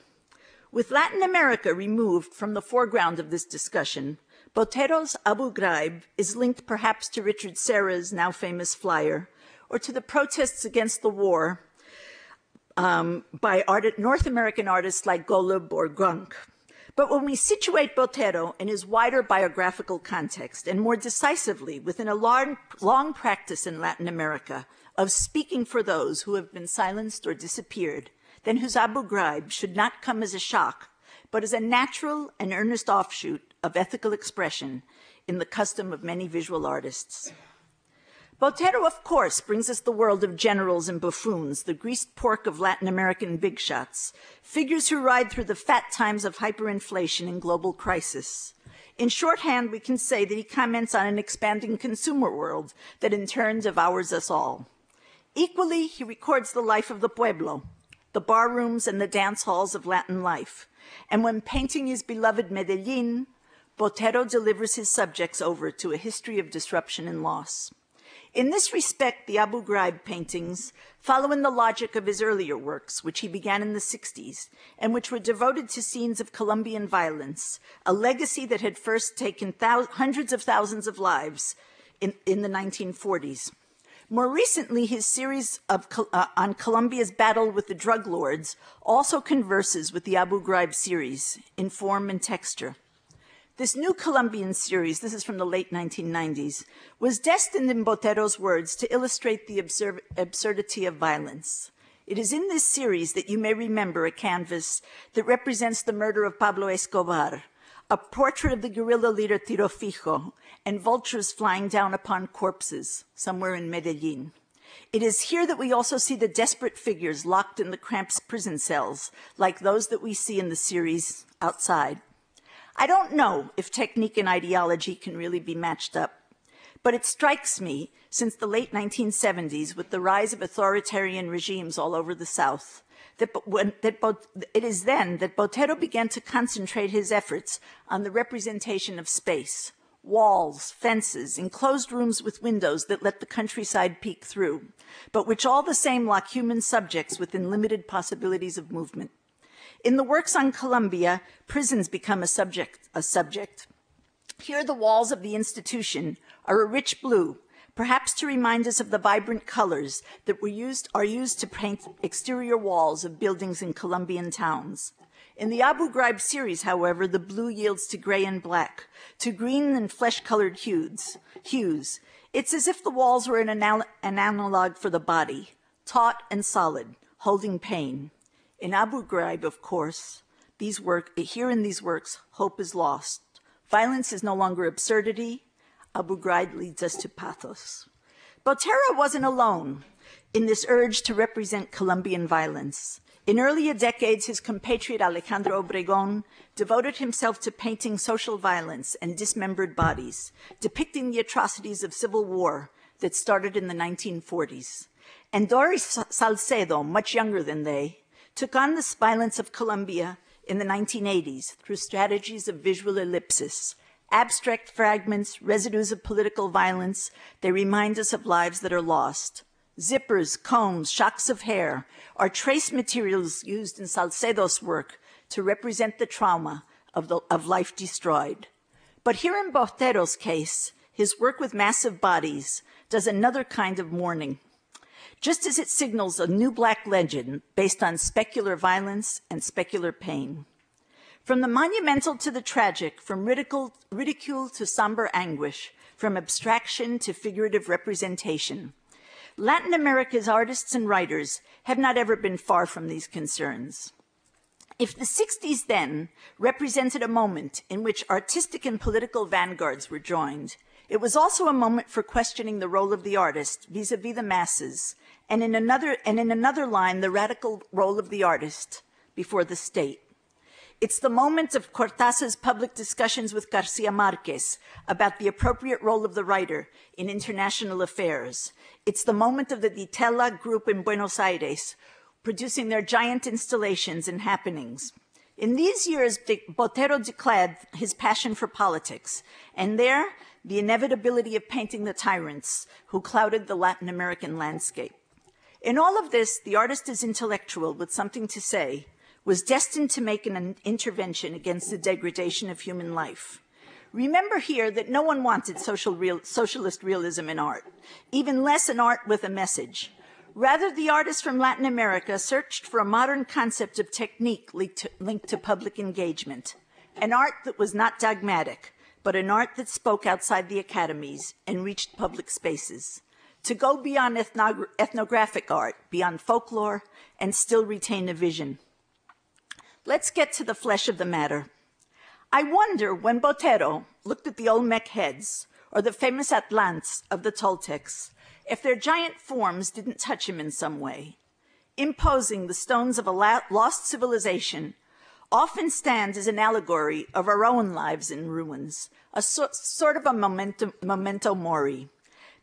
S4: With Latin America removed from the foreground of this discussion, Botero's Abu Ghraib is linked perhaps to Richard Serra's now famous flyer, or to the protests against the war by North American artists like Golub or Grunk. But when we situate Botero in his wider biographical context, and more decisively within a long practice in Latin America of speaking for those who have been silenced or disappeared, then whose Abu Ghraib should not come as a shock, but as a natural and earnest offshoot of ethical expression in the custom of many visual artists. Botero, of course, brings us the world of generals and buffoons, the greased pork of Latin American big shots, figures who ride through the fat times of hyperinflation and global crisis. In shorthand, we can say that he comments on an expanding consumer world that in turn devours us all. Equally, he records the life of the pueblo, the barrooms and the dance halls of Latin life. And when painting his beloved Medellin, Botero delivers his subjects over to a history of disruption and loss. In this respect, the Abu Ghraib paintings follow in the logic of his earlier works, which he began in the 60s, and which were devoted to scenes of Colombian violence, a legacy that had first taken hundreds of thousands of lives in the 1940s. More recently, his series on Colombia's battle with the drug lords also converses with the Abu Ghraib series in form and texture. This new Colombian series, this is from the late 1990s, was destined, in Botero's words, to illustrate the absurdity of violence. It is in this series that you may remember a canvas that represents the murder of Pablo Escobar, a portrait of the guerrilla leader Tiro Fijo, and vultures flying down upon corpses somewhere in Medellin. It is here that we also see the desperate figures locked in the cramped prison cells, like those that we see in the series outside. I don't know if technique and ideology can really be matched up, but it strikes me since the late 1970s, with the rise of authoritarian regimes all over the South, it is then that Botero began to concentrate his efforts on the representation of space, walls, fences, enclosed rooms with windows that let the countryside peek through, but which all the same lock human subjects within limited possibilities of movement. In the works on Colombia, prisons become a subject. Here, the walls of the institution are a rich blue, perhaps to remind us of the vibrant colors that are used to paint exterior walls of buildings in Colombian towns. In the Abu Ghraib series, however, the blue yields to gray and black, to green and flesh-colored hues. It's as if the walls were an analog for the body, taut and solid, holding pain. In Abu Ghraib, of course, here in these works, hope is lost. Violence is no longer absurdity. Abu Ghraib leads us to pathos. Botero wasn't alone in this urge to represent Colombian violence. In earlier decades, his compatriot Alejandro Obregón devoted himself to painting social violence and dismembered bodies, depicting the atrocities of civil war that started in the 1940s. And Doris Salcedo, much younger than they, took on the violence of Colombia in the 1980s through strategies of visual ellipsis, abstract fragments, residues of political violence. They remind us of lives that are lost. Zippers, combs, shocks of hair are trace materials used in Salcedo's work to represent the trauma of life destroyed. But here in Botero's case, his work with massive bodies does another kind of mourning, just as it signals a new Black legend based on specular violence and specular pain. From the monumental to the tragic, from ridicule to somber anguish, from abstraction to figurative representation, Latin America's artists and writers have not ever been far from these concerns. If the 60s then represented a moment in which artistic and political vanguards were joined, it was also a moment for questioning the role of the artist vis-a-vis the masses, and in another line, the radical role of the artist before the state. It's the moment of Cortázar's public discussions with Garcia Marquez about the appropriate role of the writer in international affairs. It's the moment of the Di Tella group in Buenos Aires, producing their giant installations and happenings. In these years, Botero declared his passion for politics, and there, the inevitability of painting the tyrants who clouded the Latin American landscape. In all of this, the artist is intellectual with something to say, was destined to make an intervention against the degradation of human life. Remember here that no one wanted socialist realism in art, even less an art with a message. Rather, the artist from Latin America searched for a modern concept of technique linked to public engagement, an art that was not dogmatic, but an art that spoke outside the academies and reached public spaces, to go beyond ethnographic art, beyond folklore, and still retain a vision. Let's get to the flesh of the matter. I wonder when Botero looked at the Olmec heads, or the famous Atlants of the Toltecs, if their giant forms didn't touch him in some way. Imposing the stones of a lost civilization often stand as an allegory of our own lives in ruins, a sort of a memento mori.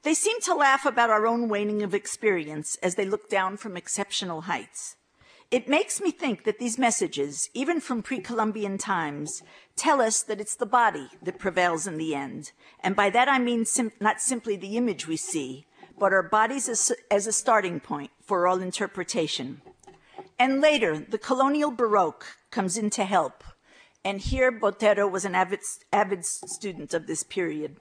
S4: They seem to laugh about our own waning of experience as they look down from exceptional heights. It makes me think that these messages, even from pre-Columbian times, tell us that it's the body that prevails in the end. And by that I mean not simply the image we see, but our bodies as a starting point for all interpretation. And later, the colonial Baroque comes in to help. And here, Botero was an avid student of this period,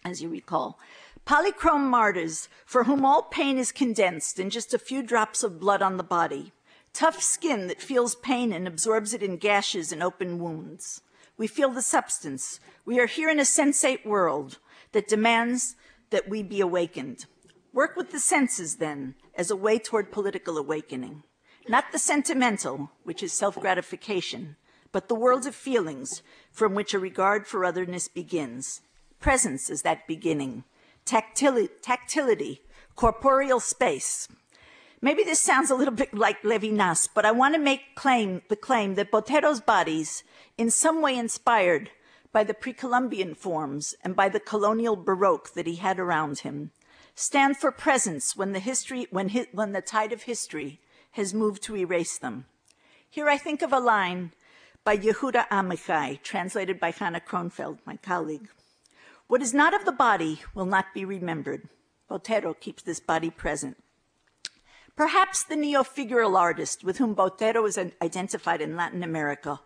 S4: as you recall. Polychrome martyrs, for whom all pain is condensed in just a few drops of blood on the body. Tough skin that feels pain and absorbs it in gashes and open wounds. We feel the substance. We are here in a sensate world that demands that we be awakened. Work with the senses, then, as a way toward political awakening. Not the sentimental, which is self-gratification, but the world of feelings from which a regard for otherness begins. Presence is that beginning. Tactility, corporeal space. Maybe this sounds a little bit like Levinas, but I want to make the claim that Botero's bodies, in some way inspired by the pre-Columbian forms and by the colonial Baroque that he had around him, stand for presence when the tide of history has moved to erase them. Here I think of a line by Yehuda Amichai, translated by Hannah Kronfeld, my colleague. What is not of the body will not be remembered. Botero keeps this body present. Perhaps the neo-figural artist with whom Botero is identified in Latin America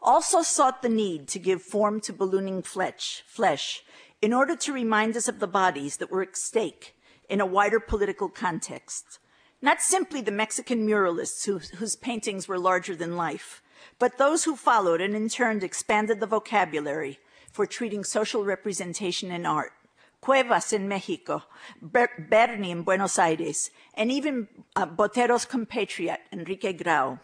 S4: also sought the need to give form to ballooning flesh in order to remind us of the bodies that were at stake in a wider political context. Not simply the Mexican muralists whose paintings were larger than life, but those who followed and in turn expanded the vocabulary for treating social representation in art. Cuevas in Mexico, Berni in Buenos Aires, and even Botero's compatriot, Enrique Grau.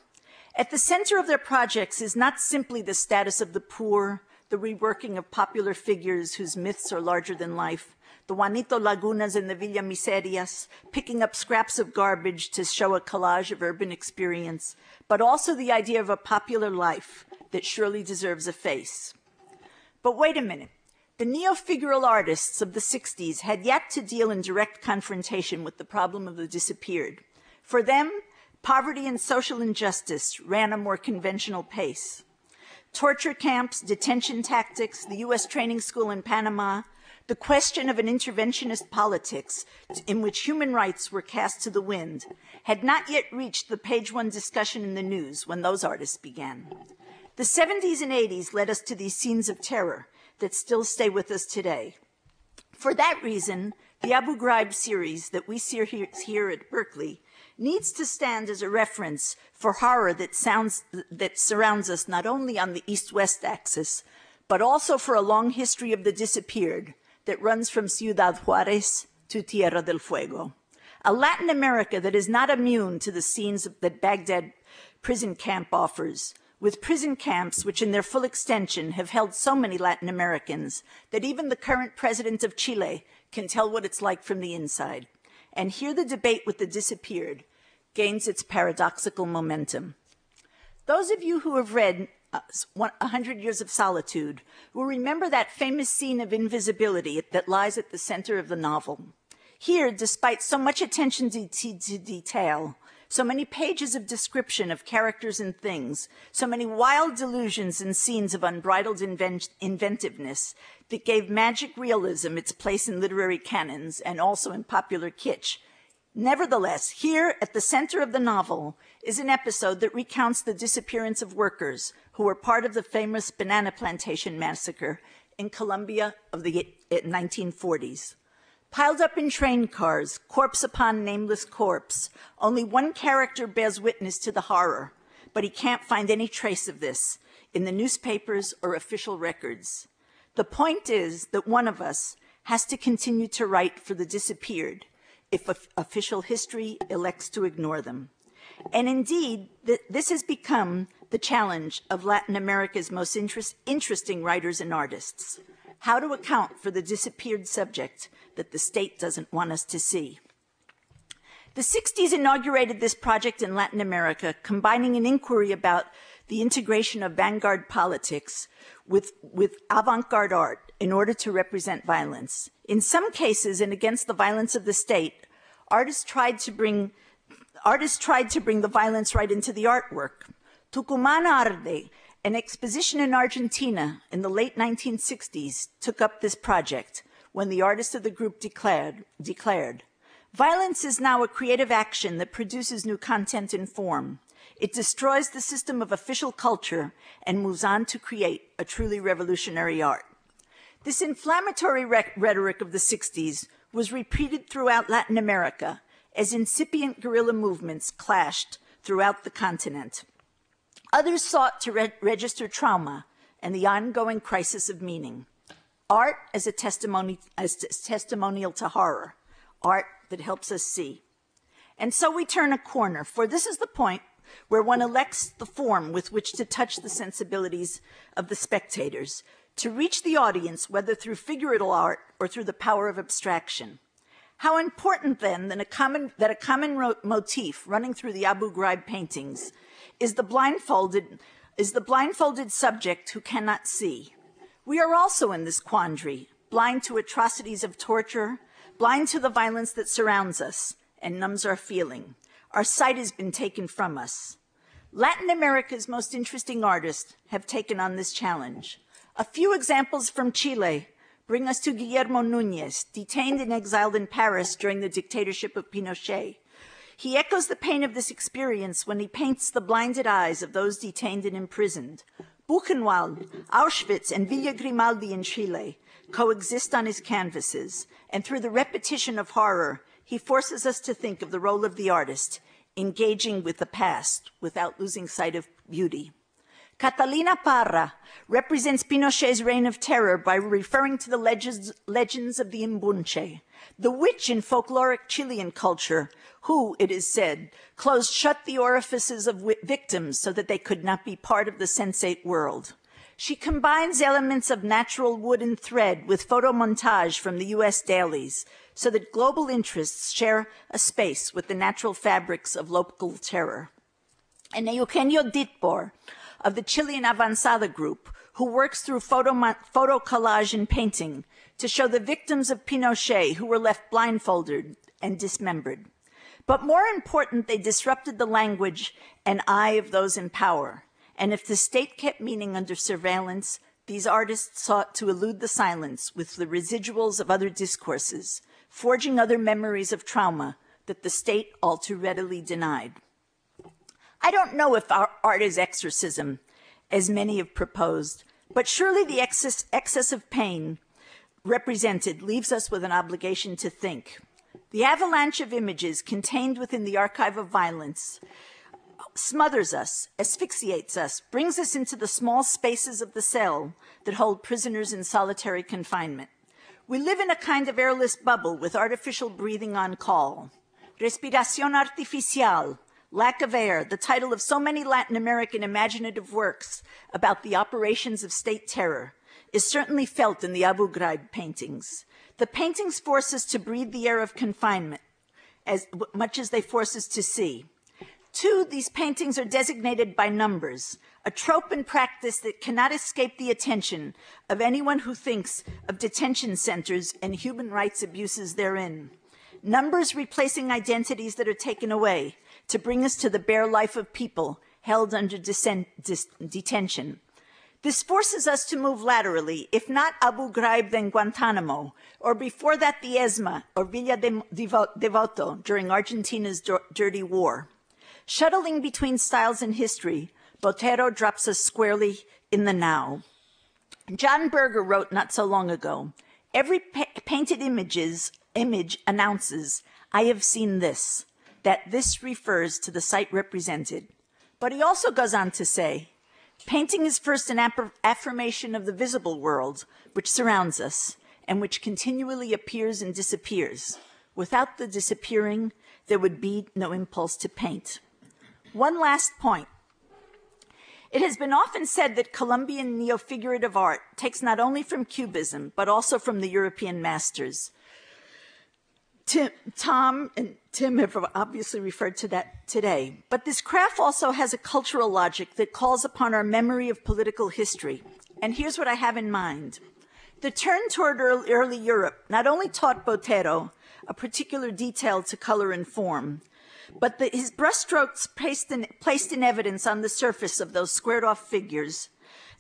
S4: At the center of their projects is not simply the status of the poor, the reworking of popular figures whose myths are larger than life, the Juanito Lagunas and the Villa Miserias, picking up scraps of garbage to show a collage of urban experience, but also the idea of a popular life that surely deserves a face. But wait a minute. The neo-figural artists of the 60s had yet to deal in direct confrontation with the problem of the disappeared. For them, poverty and social injustice ran a more conventional pace. Torture camps, detention tactics, the U.S. training school in Panama, the question of an interventionist politics in which human rights were cast to the wind had not yet reached the page one discussion in the news when those artists began. The 70s and 80s led us to these scenes of terror that still stay with us today. For that reason, the Abu Ghraib series that we see here at Berkeley needs to stand as a reference for horror that surrounds us not only on the east-west axis, but also for a long history of the disappeared that runs from Ciudad Juarez to Tierra del Fuego. A Latin America that is not immune to the scenes that Baghdad prison camp offers, with prison camps which in their full extension have held so many Latin Americans that even the current president of Chile can tell what it's like from the inside. And here the debate with the disappeared gains its paradoxical momentum. Those of you who have read 100 Years of Solitude will remember that famous scene of invisibility that lies at the center of the novel. Here, despite so much attention to detail, so many pages of description of characters and things, so many wild delusions and scenes of unbridled inventiveness that gave magic realism its place in literary canons and also in popular kitsch. Nevertheless, here at the center of the novel is an episode that recounts the disappearance of workers who were part of the famous banana plantation massacre in Colombia of the 1940s. Piled up in train cars, corpse upon nameless corpse, only one character bears witness to the horror, but he can't find any trace of this in the newspapers or official records. The point is that one of us has to continue to write for the disappeared if official history elects to ignore them. And indeed, this has become the challenge of Latin America's most interesting writers and artists. How to account for the disappeared subject that the state doesn't want us to see. The 60s inaugurated this project in Latin America, combining an inquiry about the integration of vanguard politics with avant-garde art in order to represent violence. In some cases, and against the violence of the state, artists tried to bring the violence right into the artwork. Tucumán Arde, an exposition in Argentina in the late 1960s, took up this project when the artist of the group declared, "Violence is now a creative action that produces new content and form. It destroys the system of official culture and moves on to create a truly revolutionary art." This inflammatory rhetoric of the 60s was repeated throughout Latin America as incipient guerrilla movements clashed throughout the continent. Others sought to register trauma and the ongoing crisis of meaning. Art as a testimonial to horror, art that helps us see. And so we turn a corner, for this is the point where one elects the form with which to touch the sensibilities of the spectators, to reach the audience, whether through figurative art or through the power of abstraction. How important, then, that a common motif running through the Abu Ghraib paintings is the blindfolded subject who cannot see. We are also in this quandary, blind to atrocities of torture, blind to the violence that surrounds us and numbs our feeling. Our sight has been taken from us. Latin America's most interesting artists have taken on this challenge. A few examples from Chile bring us to Guillermo Núñez, detained and exiled in Paris during the dictatorship of Pinochet. He echoes the pain of this experience when he paints the blinded eyes of those detained and imprisoned. Buchenwald, Auschwitz, and Villa Grimaldi in Chile coexist on his canvases, and through the repetition of horror, he forces us to think of the role of the artist, engaging with the past without losing sight of beauty. Catalina Parra represents Pinochet's reign of terror by referring to the legends of the Imbunche, the witch in folkloric Chilean culture, who, it is said, closed shut the orifices of victims so that they could not be part of the sensate world. She combines elements of natural wood and thread with photomontage from the U.S. dailies so that global interests share a space with the natural fabrics of local terror. And Eugenio Ditbor, of the Chilean Avanzada group, who works through photo collage and painting to show the victims of Pinochet who were left blindfolded and dismembered. But more important, they disrupted the language and eye of those in power. And if the state kept meaning under surveillance, these artists sought to elude the silence with the residuals of other discourses, forging other memories of trauma that the state all too readily denied. I don't know if our art is exorcism, as many have proposed, but surely the excess of pain represented leaves us with an obligation to think. The avalanche of images contained within the archive of violence smothers us, asphyxiates us, brings us into the small spaces of the cell that hold prisoners in solitary confinement. We live in a kind of airless bubble with artificial breathing on call. Respiración artificial, lack of air, the title of so many Latin American imaginative works about the operations of state terror, is certainly felt in the Abu Ghraib paintings. The paintings force us to breathe the air of confinement as much as they force us to see. Two, these paintings are designated by numbers, a trope and practice that cannot escape the attention of anyone who thinks of detention centers and human rights abuses therein. Numbers replacing identities that are taken away to bring us to the bare life of people held under detention. This forces us to move laterally, if not Abu Ghraib, then Guantanamo, or before that the ESMA, or Villa Devoto, during Argentina's dirty war. Shuttling between styles and history, Botero drops us squarely in the now. John Berger wrote not so long ago, every painted images image announces, "I have seen this," that this refers to the site represented. But he also goes on to say, painting is first an affirmation of the visible world which surrounds us and which continually appears and disappears. Without the disappearing, there would be no impulse to paint. One last point. It has been often said that Colombian neo-figurative art takes not only from Cubism, but also from the European masters. Tom and Tim have obviously referred to that today. But this craft also has a cultural logic that calls upon our memory of political history. And here's what I have in mind. The turn toward early Europe not only taught Botero a particular detail to color and form, but his brushstrokes placed in evidence on the surface of those squared-off figures,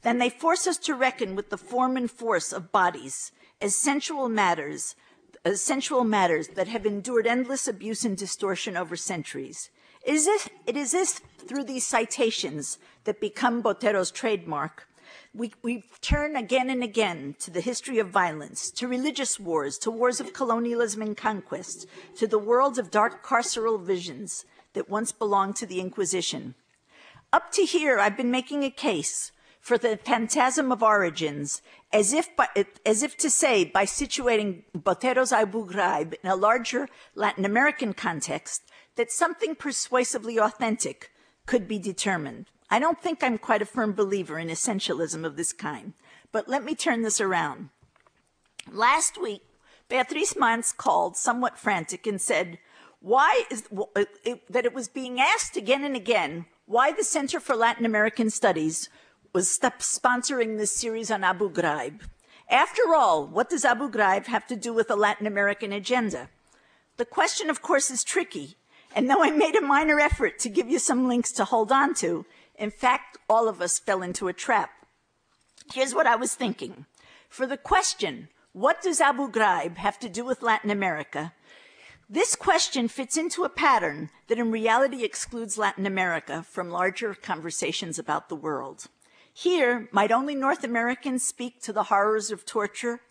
S4: then they force us to reckon with the form and force of bodies as sensual matters that have endured endless abuse and distortion over centuries. It is this through these citations that become Botero's trademark. We turn again and again to the history of violence, to religious wars, to wars of colonialism and conquest, to the world of dark carceral visions that once belonged to the Inquisition. Up to here, I've been making a case for the phantasm of origins, as if to say, by situating Botero's Abu Ghraib in a larger Latin American context, that something persuasively authentic could be determined. I don't think I'm quite a firm believer in essentialism of this kind, but let me turn this around. Last week, Beatriz Mans called, somewhat frantic, and said that it was being asked again and again why the Center for Latin American Studies was sponsoring this series on Abu Ghraib. After all, what does Abu Ghraib have to do with a Latin American agenda? The question, of course, is tricky, and though I made a minor effort to give you some links to hold on to, in fact, all of us fell into a trap. Here's what I was thinking. For the question, what does Abu Ghraib have to do with Latin America? This question fits into a pattern that in reality excludes Latin America from larger conversations about the world. Here, might only North Americans speak to the horrors of torture,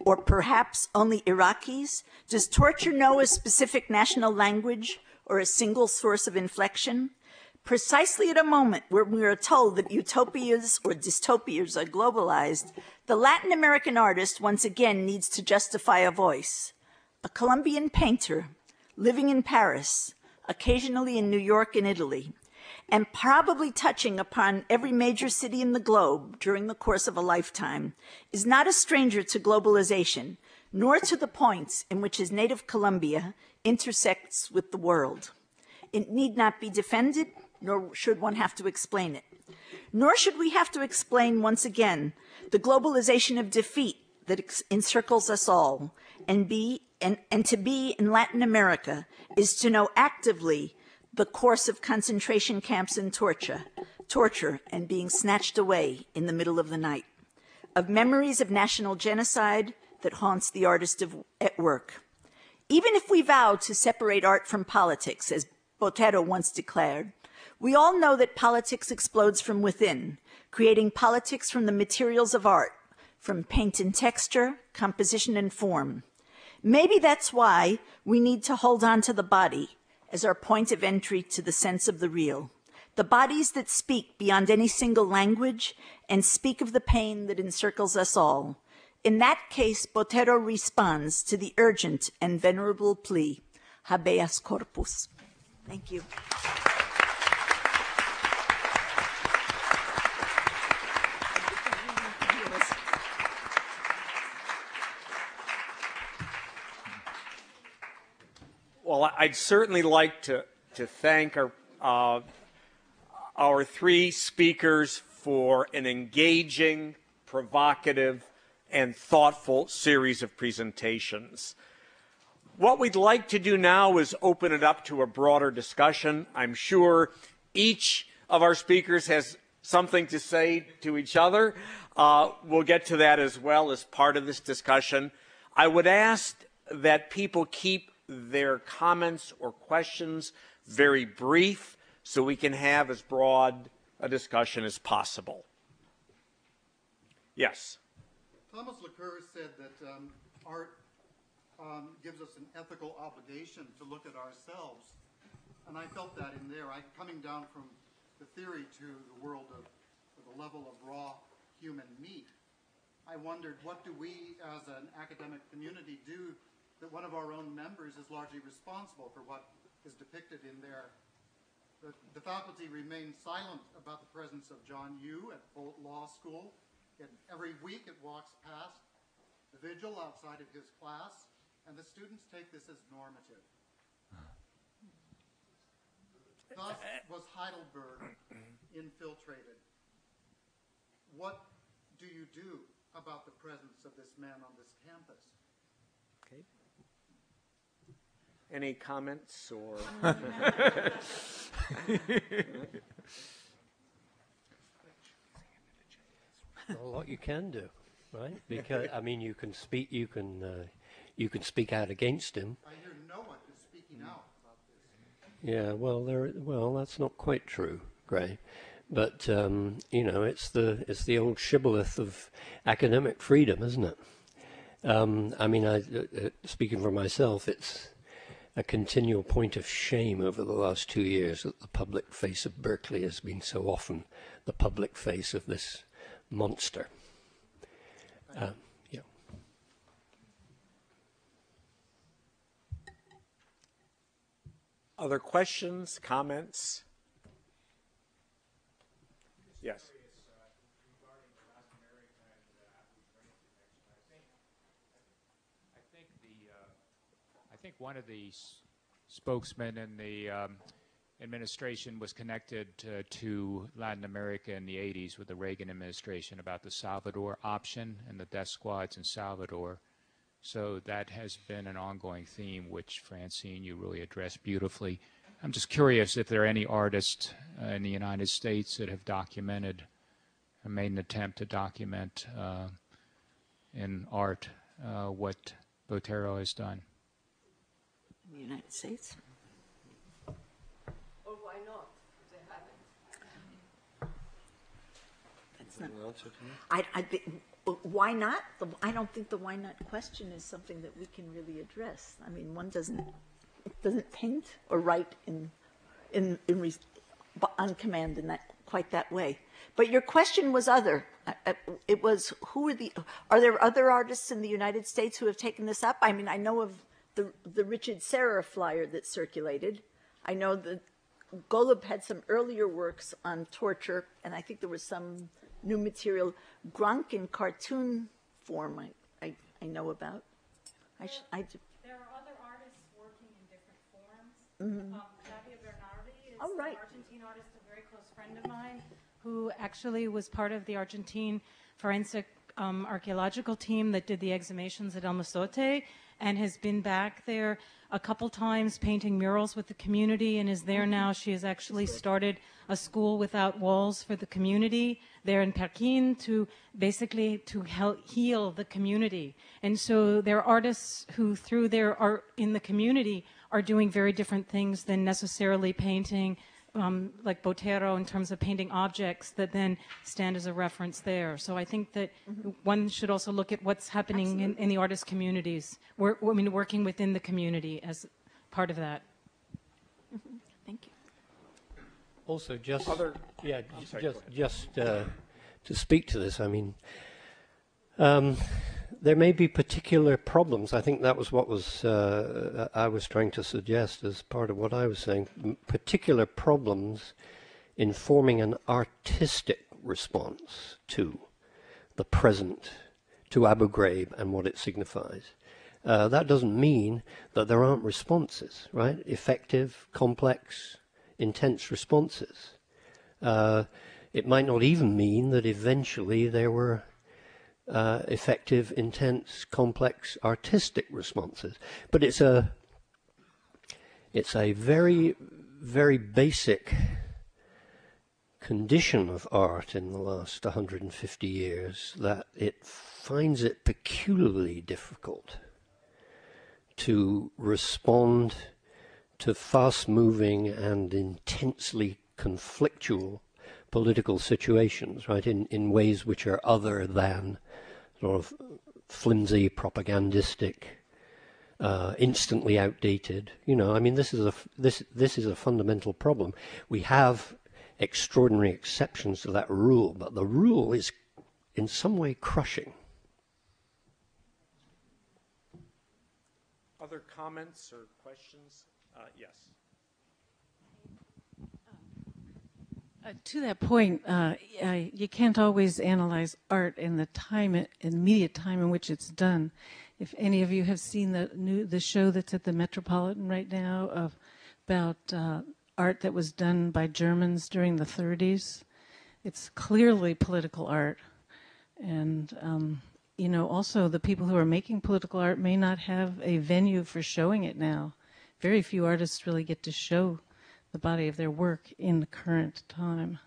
S4: or perhaps only Iraqis? Does torture know a specific national language or a single source of inflection? Precisely at a moment where we are told that utopias or dystopias are globalized, the Latin American artist once again needs to justify a voice. A Colombian painter living in Paris, occasionally in New York and Italy, and probably touching upon every major city in the globe during the course of a lifetime, is not a stranger to globalization, nor to the points in which his native Colombia intersects with the world. It need not be defended, nor should one have to explain it. Nor should we have to explain once again the globalization of defeat that encircles us all, and to be in Latin America is to know actively the course of concentration camps and torture and being snatched away in the middle of the night, of memories of national genocide that haunts the artist at work. Even if we vow to separate art from politics, as Botero once declared, we all know that politics explodes from within, creating politics from the materials of art, from paint and texture, composition and form. Maybe that's why we need to hold on to the body as our point of entry to the sense of the real. The bodies that speak beyond any single language and speak of the pain that encircles us all. In that case, Botero responds to the urgent and venerable plea, habeas corpus. Thank you.
S1: Well, I'd certainly like to thank our three speakers for an engaging, provocative, and thoughtful series of presentations. What we'd like to do now is open it up to a broader discussion. I'm sure each of our speakers has something to say to each other. We'll get to that as well as part of this discussion. I would ask that people keep their comments or questions very brief so we can have as broad a discussion as possible. Yes?
S5: Thomas Lacour said that art gives us an ethical obligation to look at ourselves. And I felt that in there. Coming down from the theory to the world of the level of raw human meat, I wondered, what do we as an academic community do that one of our own members is largely responsible for what is depicted in there? The faculty remained silent about the presence of John Yoo at Bolt Law School. Every week it walks past the vigil outside of his class, and the students take this as normative. Thus was Heidelberg infiltrated. What do you do about the presence of this man on this campus?
S1: Okay. Any comments or?
S3: Well, what you can do, right? Because I mean, you can speak speak out against him.
S5: I hear no one is speaking out about this.
S3: Yeah, well, that's not quite true, Gray. But you know, it's the old shibboleth of academic freedom, isn't it? I mean, speaking for myself, it's a continual point of shame over the last 2 years that the public face of Berkeley has been so often the public face of this monster. Yeah.
S1: Other questions, comments? Yes.
S6: I think one of the spokesmen in the administration was connected to Latin America in the 80s with the Reagan administration about the Salvador option and the death squads in Salvador. So that has been an ongoing theme, which, Francine, you really addressed beautifully. I'm just curious if there are any artists in the United States that have documented or made an attempt to document in art what Botero has done.
S4: In the United States?
S7: Or why not? They haven't.
S4: That's not. Why not? I don't think the why not question is something that we can really address. I mean, one doesn't paint or write on command in that quite that way. But your question was other. It was are there other artists in the United States who have taken this up? I mean, I know of the Richard Serra flyer that circulated. I know that Golub had some earlier works on torture, and I think there was some new material. Gronk in cartoon form I know about.
S8: There are other artists working in different forms. Xavier Bernardi is an Argentine artist, a very close friend of mine, who actually was part of the Argentine forensic archaeological team that did the exhumations at El Mozote, and has been back there a couple times painting murals with the community, and is there now. She has actually started a school without walls for the community there in Perkin to basically to help heal the community. And so there are artists who, through their art in the community, are doing very different things than necessarily painting like Botero in terms of painting objects that then stand as a reference there. So I think that one should also look at what's happening in the artist communities. Working within the community as part of that.
S4: Thank you.
S3: Also, just to speak to this, I mean, there may be particular problems. I think that was what I was trying to suggest as part of what I was saying. Particular problems in forming an artistic response to the present, to Abu Ghraib and what it signifies. That doesn't mean that there aren't responses, right? Effective, complex, intense responses. It might not even mean that eventually there were effective, intense, complex, artistic responses. But it's a very, very basic condition of art in the last 150 years that it finds it peculiarly difficult to respond to fast-moving and intensely conflictual political situations, right, in ways which are other than sort of flimsy, propagandistic instantly outdated. You know, I mean, this is a fundamental problem. We have extraordinary exceptions to that rule, but the rule is in some way crushing.
S1: Other comments or questions? Yes.
S9: To that point, you can't always analyze art in the immediate time in which it's done. If any of you have seen the show that's at the Metropolitan right now about art that was done by Germans during the 30s, it's clearly political art. And, you know, also the people who are making political art may not have a venue for showing it now. Very few artists really get to show the body of their work in the current time.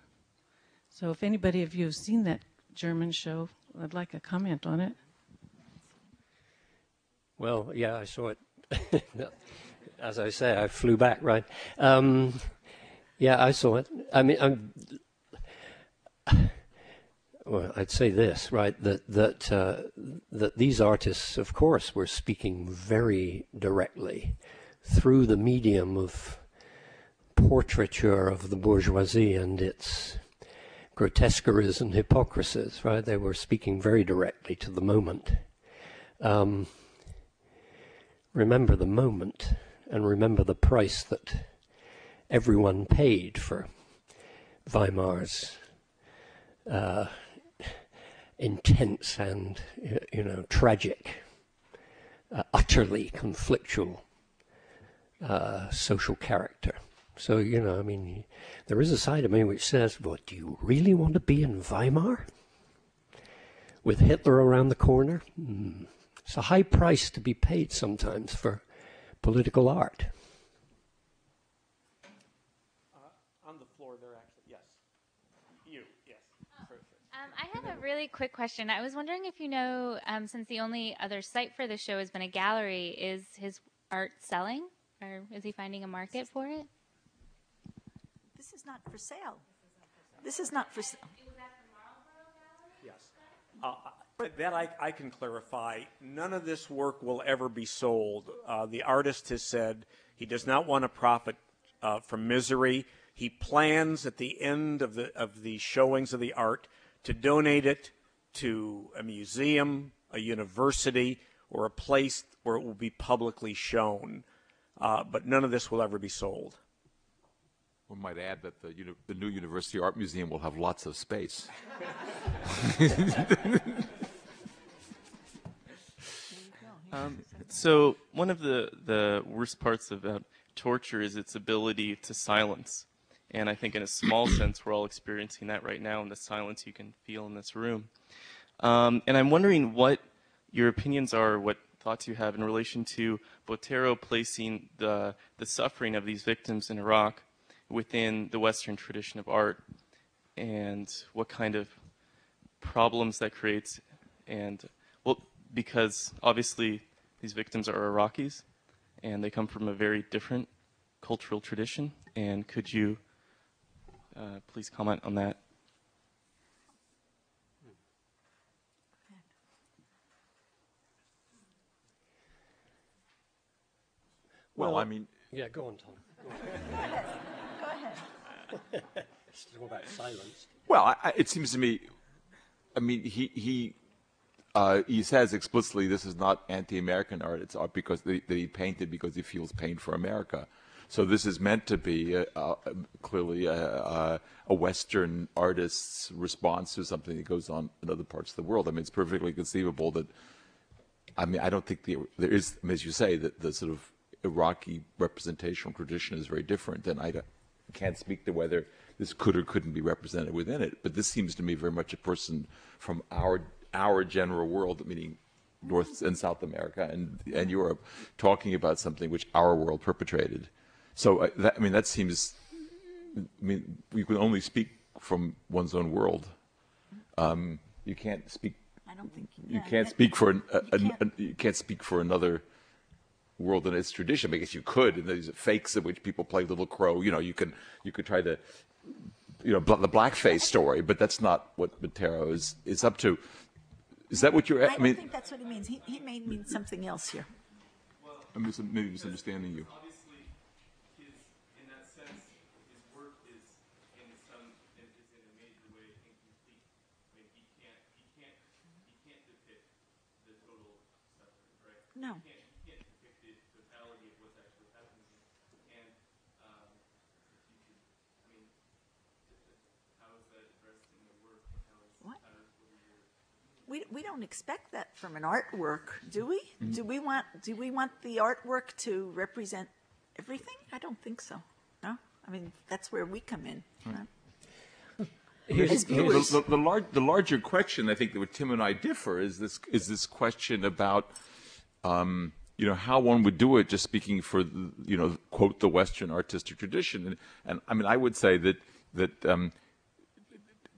S9: So if anybody of you have seen that German show, I'd like a comment on it.
S3: Well, yeah, I saw it. As I say, I flew back, right? Yeah, I saw it. I mean, well, I'd say this, right? That these artists, of course, were speaking very directly through the medium of portraiture of the bourgeoisie and its grotesqueries and hypocrisies, right? They were speaking very directly to the moment. Remember the moment, and remember the price that everyone paid for Weimar's intense and, you know, tragic, utterly conflictual social character. So, you know, I mean, there is a side of me which says, well, do you really want to be in Weimar with Hitler around the corner? It's a high price to be paid sometimes for political art.
S1: On the floor there, actually, yes. You, yes.
S10: I have a really quick question. I was wondering if you know, since the only other site for the show has been a gallery, is his art selling? Or is he finding a market for it?
S4: This is not for sale. This is not for sale.
S1: Yes. That I can clarify. None of this work will ever be sold. The artist has said he does not want to profit from misery. He plans at the end of the showings of the art to donate it to a museum, a university, or a place where it will be publicly shown. But none of this will ever be sold.
S2: One might add that the new University Art Museum will have lots of space.
S11: So one of the worst parts about torture is its ability to silence. And I think in a small sense, we're all experiencing that right now in the silence you can feel in this room. And I'm wondering what your opinions are, what thoughts you have in relation to Botero placing the suffering of these victims in Iraq within the Western tradition of art, and what kind of problems that creates. And, well, because obviously these victims are Iraqis, and they come from a very different cultural tradition. And could you please comment on that?
S2: Well, I mean...
S3: Yeah, go on, Tom. Go ahead.
S4: Go ahead.
S3: It's all about silence.
S2: Well, it seems to me, I mean, he says explicitly this is not anti-American art. It's art because that he painted because he feels pain for America. So this is meant to be clearly a Western artist's response to something that goes on in other parts of the world. I mean, it's perfectly conceivable that, I mean, I don't think there is, as you say, that the sort of Iraqi representational tradition is very different, and I can't speak to whether this could or couldn't be represented within it. But this seems to me very much a person from our general world, meaning North and South America and Europe, talking about something which our world perpetrated. So that seems. I mean, you can only speak from one's own world. You can't speak.
S4: I don't think
S2: you can't speak for you can't speak for another world and its tradition. I guess you could, and there's fakes in which people play Little Crow. You know, you could try to, you know, the blackface story, but that's not what Botero is up to. Is that what you're?
S4: I don't think that's what he means. He may mean something else here.
S2: I'm maybe misunderstanding you.
S11: Obviously, in that sense, his work is in a major way incomplete. I mean, he can't depict the total suffering, right?
S4: No.
S11: He can't depict the totality of what's actually happening. And I mean, how is that addressed in the work?
S4: What? We don't expect that from an artwork, do we? Mm-hmm. Do we want the artwork to represent everything? I don't think so. No, I mean that's where we come in.
S2: Right. The larger question, I think, that what Tim and I differ is this question about how one would do it. Just speaking for quote the Western artistic tradition, and I mean I would say that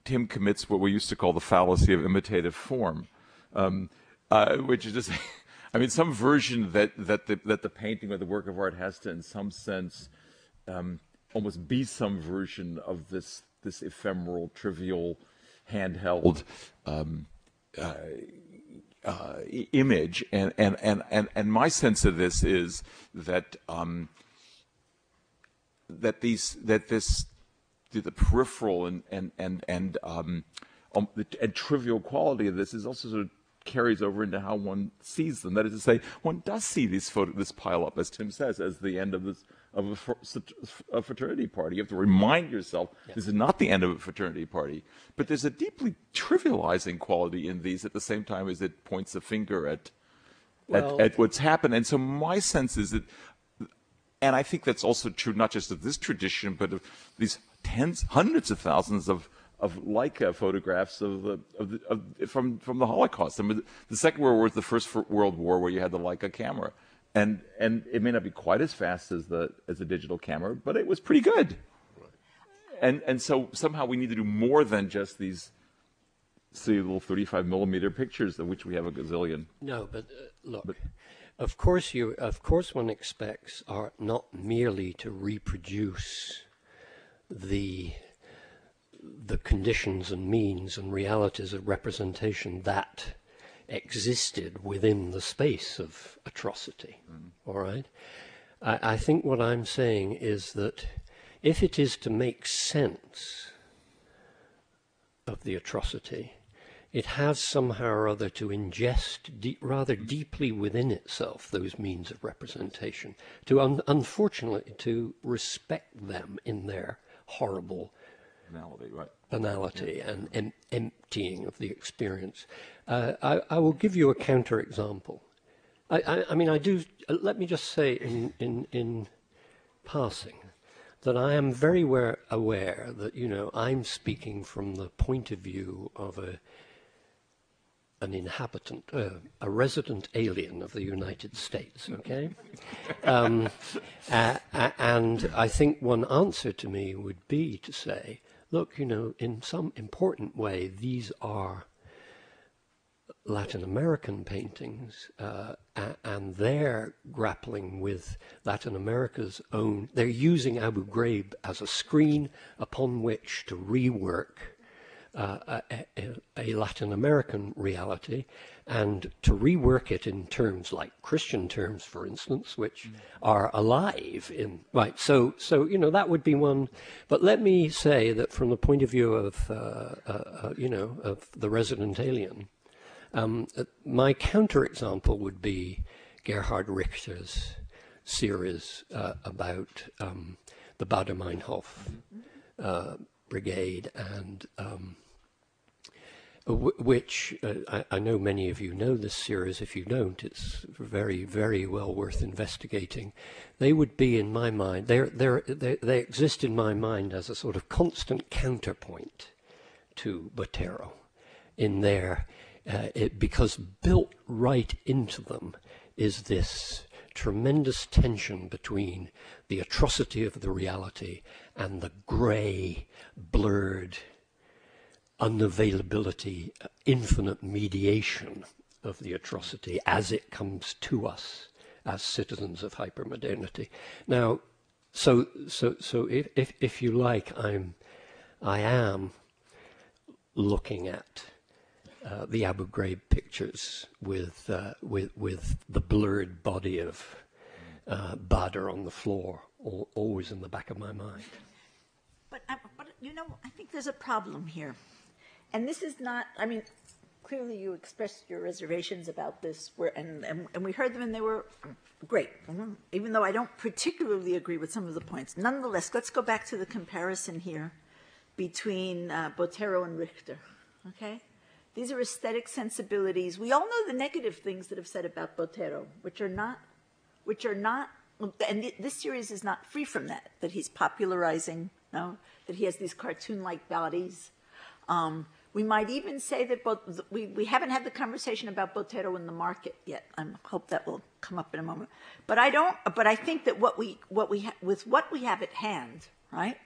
S2: Tim commits what we used to call the fallacy of imitative form, which is just, I mean, some version that the painting or the work of art has to, in some sense, almost be some version of this ephemeral, trivial, handheld image. And my sense of this is that the peripheral and trivial quality of this is also sort of carries over into how one sees them. That is to say, one does see this pile up, as Tim says, as the end of a fraternity party. You have to remind yourself this is not the end of a fraternity party, but there's a deeply trivializing quality in these at the same time as it points a finger at what's happened. And so my sense is that, and I think that's also true not just of this tradition, but of these hundreds of thousands of Leica photographs from the Holocaust. I mean, the Second World War was the First World War where you had the Leica camera, and it may not be quite as fast as the digital camera, but it was pretty good. Right. And so somehow we need to do more than just these little 35 millimeter pictures, of which we have a gazillion.
S3: No, but look. Of course one expects art not merely to reproduce the conditions and means and realities of representation that existed within the space of atrocity. All right? I think what I'm saying is that if it is to make sense of the atrocity, it has somehow or other to ingest rather deeply within itself those means of representation, to unfortunately to respect them in their horrible banality and emptying of the experience. I will give you a counterexample. I mean, I do. Let me just say in passing that I am very aware that I'm speaking from the point of view of an inhabitant, a resident alien of the United States, okay? And I think one answer to me would be to say, look, in some important way, these are Latin American paintings, and they're grappling with Latin America's own, they're using Abu Ghraib as a screen upon which to rework a Latin American reality, and to rework it in terms like Christian terms, for instance, which are alive in So that would be one. But let me say that from the point of view of of the resident alien, my counterexample would be Gerhard Richter's series about the Baader-Meinhof brigade, and which I know many of you know this series. If you don't, it's very, very well worth investigating. They would be, in my mind, they exist in my mind as a sort of constant counterpoint to Botero in there, because built right into them is this tremendous tension between the atrocity of the reality and the grey, blurred unavailability, infinite mediation of the atrocity as it comes to us as citizens of hypermodernity. Now, so if you like, I am looking at the Abu Ghraib pictures with the blurred body of Bada on the floor, always in the back of my mind.
S4: But you know, I think there's a problem here. And this is not, I mean, clearly you expressed your reservations about this, and we heard them, and they were great, even though I don't particularly agree with some of the points. Nonetheless, let's go back to the comparison here between Botero and Richter, okay? These are aesthetic sensibilities. We all know the negative things that have said about Botero, which are not, and this series is not free from that he's popularizing, no? That he has these cartoon-like bodies. We might even say that we haven't had the conversation about Botero in the market yet. I hope that will come up in a moment. But I think that with what we have at hand, right?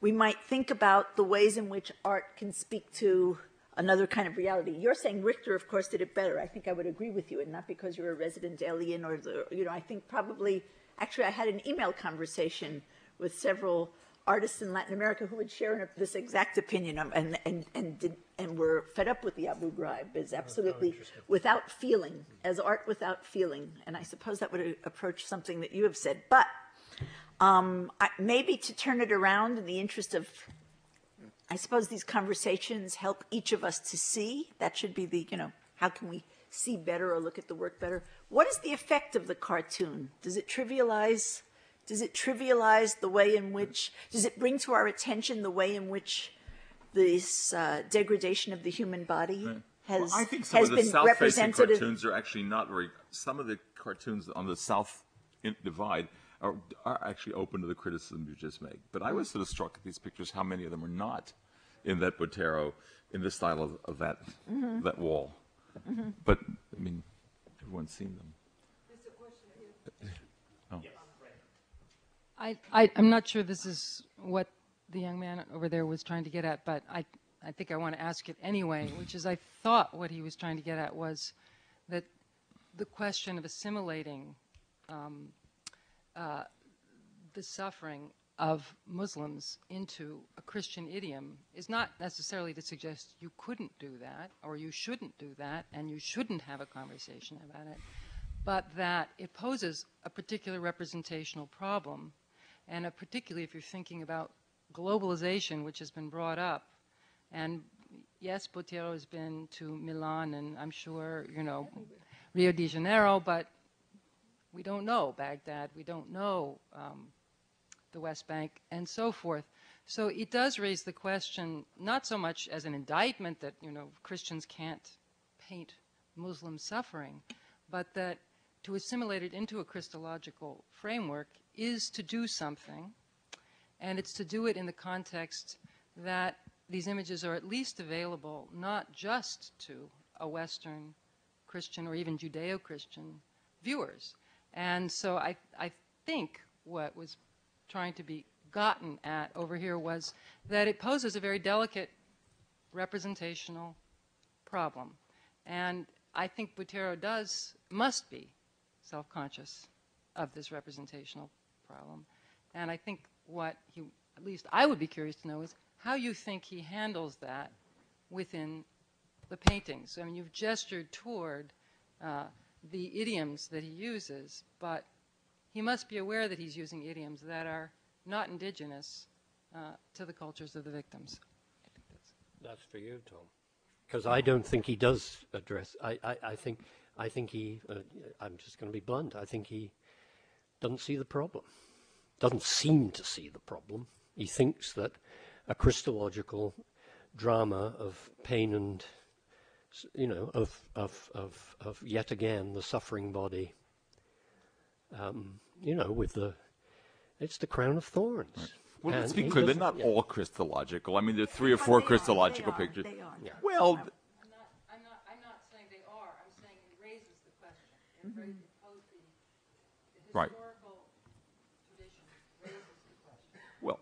S4: We might think about the ways in which art can speak to another kind of reality. You're saying Richter, of course, did it better. I think I would agree with you, and not because you're a resident alien or I think probably, actually I had an email conversation with several artists in Latin America who would share this exact opinion and were fed up with the Abu Ghraib as absolutely without feeling, as art without feeling. And I suppose that would approach something that you have said. But maybe to turn it around in the interest of, I suppose these conversations help each of us to see. That should be the, how can we see better or look at the work better? What is the effect of the cartoon? Does it trivialize the way in which, does it bring to our attention the way in which this degradation of the human body has,
S2: well, I think some of the south-facing cartoons are actually not very, some of the cartoons on the South Divide are actually open to the criticism you just made. But I was sort of struck at these pictures, how many of them are not in that Botero, in the style of that, that wall. But, I mean, everyone's seen them. Oh.
S7: I'm not sure this is what the young man over there was trying to get at, but I think I want to ask it anyway, which is I thought what he was trying to get at was that the question of assimilating the suffering of Muslims into a Christian idiom is not necessarily to suggest you couldn't do that or you shouldn't do that and you shouldn't have a conversation about it, but that it poses a particular representational problem. And particularly if you're thinking about globalization, which has been brought up, and yes, Botero has been to Milan and I'm sure, Rio de Janeiro, but we don't know Baghdad, we don't know the West Bank, and so forth. So it does raise the question, not so much as an indictment that, Christians can't paint Muslim suffering, but that to assimilate it into a Christological framework is to do something, and it's to do it in the context that these images are at least available not just to a Western Christian or even Judeo-Christian viewers. And so I think what was trying to be gotten at over here was that it poses a very delicate representational problem. And I think Botero must be self-conscious of this representational problem. And I think what at least I would be curious to know is how you think he handles that within the paintings. I mean, you've gestured toward the idioms that he uses, but he must be aware that he's using idioms that are not indigenous to the cultures of the victims. I think
S3: that's for you, Tom, because I don't think he does address. I think he. I'm just going to be blunt. I think he doesn't see the problem. Doesn't seem to see the problem. He thinks that a Christological drama of pain and, of yet again the suffering body. It's the crown of thorns.
S2: Right. Well, let's be clear, they're not all Christological. I mean, there are 3 or 4 Christological pictures.
S7: They are.
S2: Yeah. Well,
S7: I'm not saying they are. I'm saying it raises the question. The historical tradition raises the question.
S2: Well,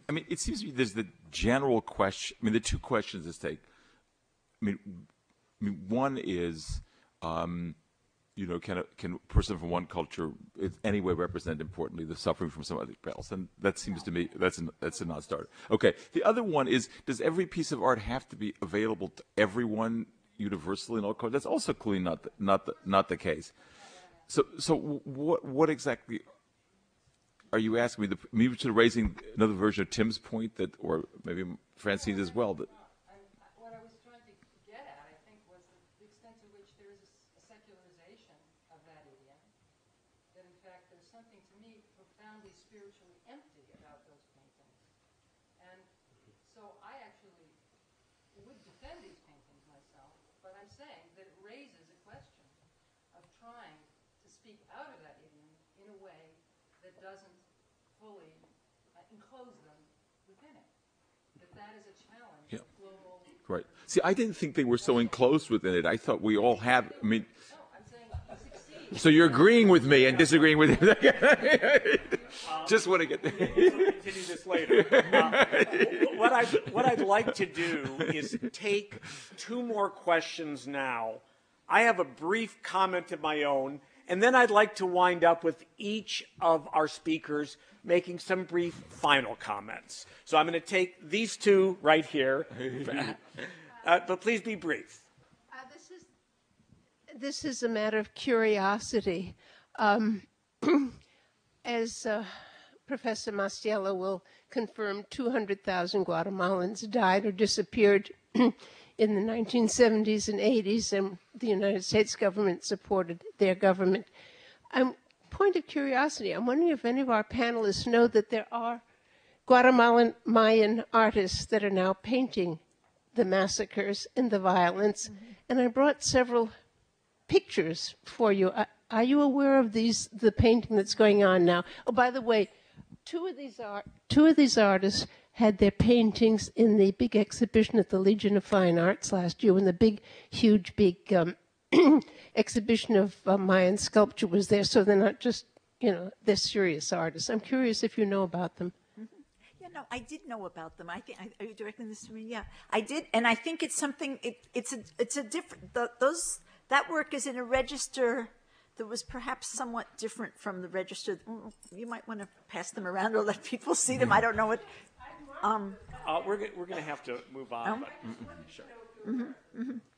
S2: I mean, it seems to me there's the general question. I mean, the 2 questions at stake. I mean, one is, can a person from one culture in any way represent importantly the suffering from somebody else? And that seems to me that's a non-starter. Okay. The other one is, does every piece of art have to be available to everyone universally in all cultures? That's also clearly not the case. So what exactly are you asking me? Maybe sort of raising another version of Tim's point that, or maybe Francine's as well. That
S7: what I was trying to get at, I think, was the extent to which there is a secularization of that idiom. That in fact there's something to me profoundly spiritually empty about those paintings. And so I actually would defend these paintings myself, but I'm saying that it raises a question of trying to speak out of that idiom in a way that doesn't fully enclose them within it. That is a challenge.
S2: Yeah.
S7: Of global.
S2: Right. See, I didn't think they were so enclosed within it. I thought we all have. I mean.
S7: No, I'm saying you succeed.
S2: So you're agreeing with me and disagreeing with him. Just want to get.
S1: We'll continue this later. What I'd like to do is take two more questions now. I have a brief comment of my own, and then I'd like to wind up with each of our speakers making some brief final comments. So I'm going to take these two right here, but please be brief.
S12: This is a matter of curiosity. As Professor Mastella will confirm, 200,000 Guatemalans died or disappeared in the 1970s and 80s, and the United States government supported their government. Point of curiosity, I'm wondering if any of our panelists know that there are Guatemalan Mayan artists that are now painting the massacres and the violence, and I brought several pictures for you. Are you aware of the painting that's going on now? Oh, by the way, two of these artists had their paintings in the big exhibition at the Legion of Fine Arts last year when the huge exhibition of Mayan sculpture was there. So they're not just, they're serious artists. I'm curious if you know about them.
S4: Yeah, no, I did know about them. I think, are you directing this to me? Yeah, I did, and I think it's something. It's a different. That work is in a register that was perhaps somewhat different from the register. You might want to pass them around or let people see them. I don't know what.
S1: We're going to have to move on. Sure.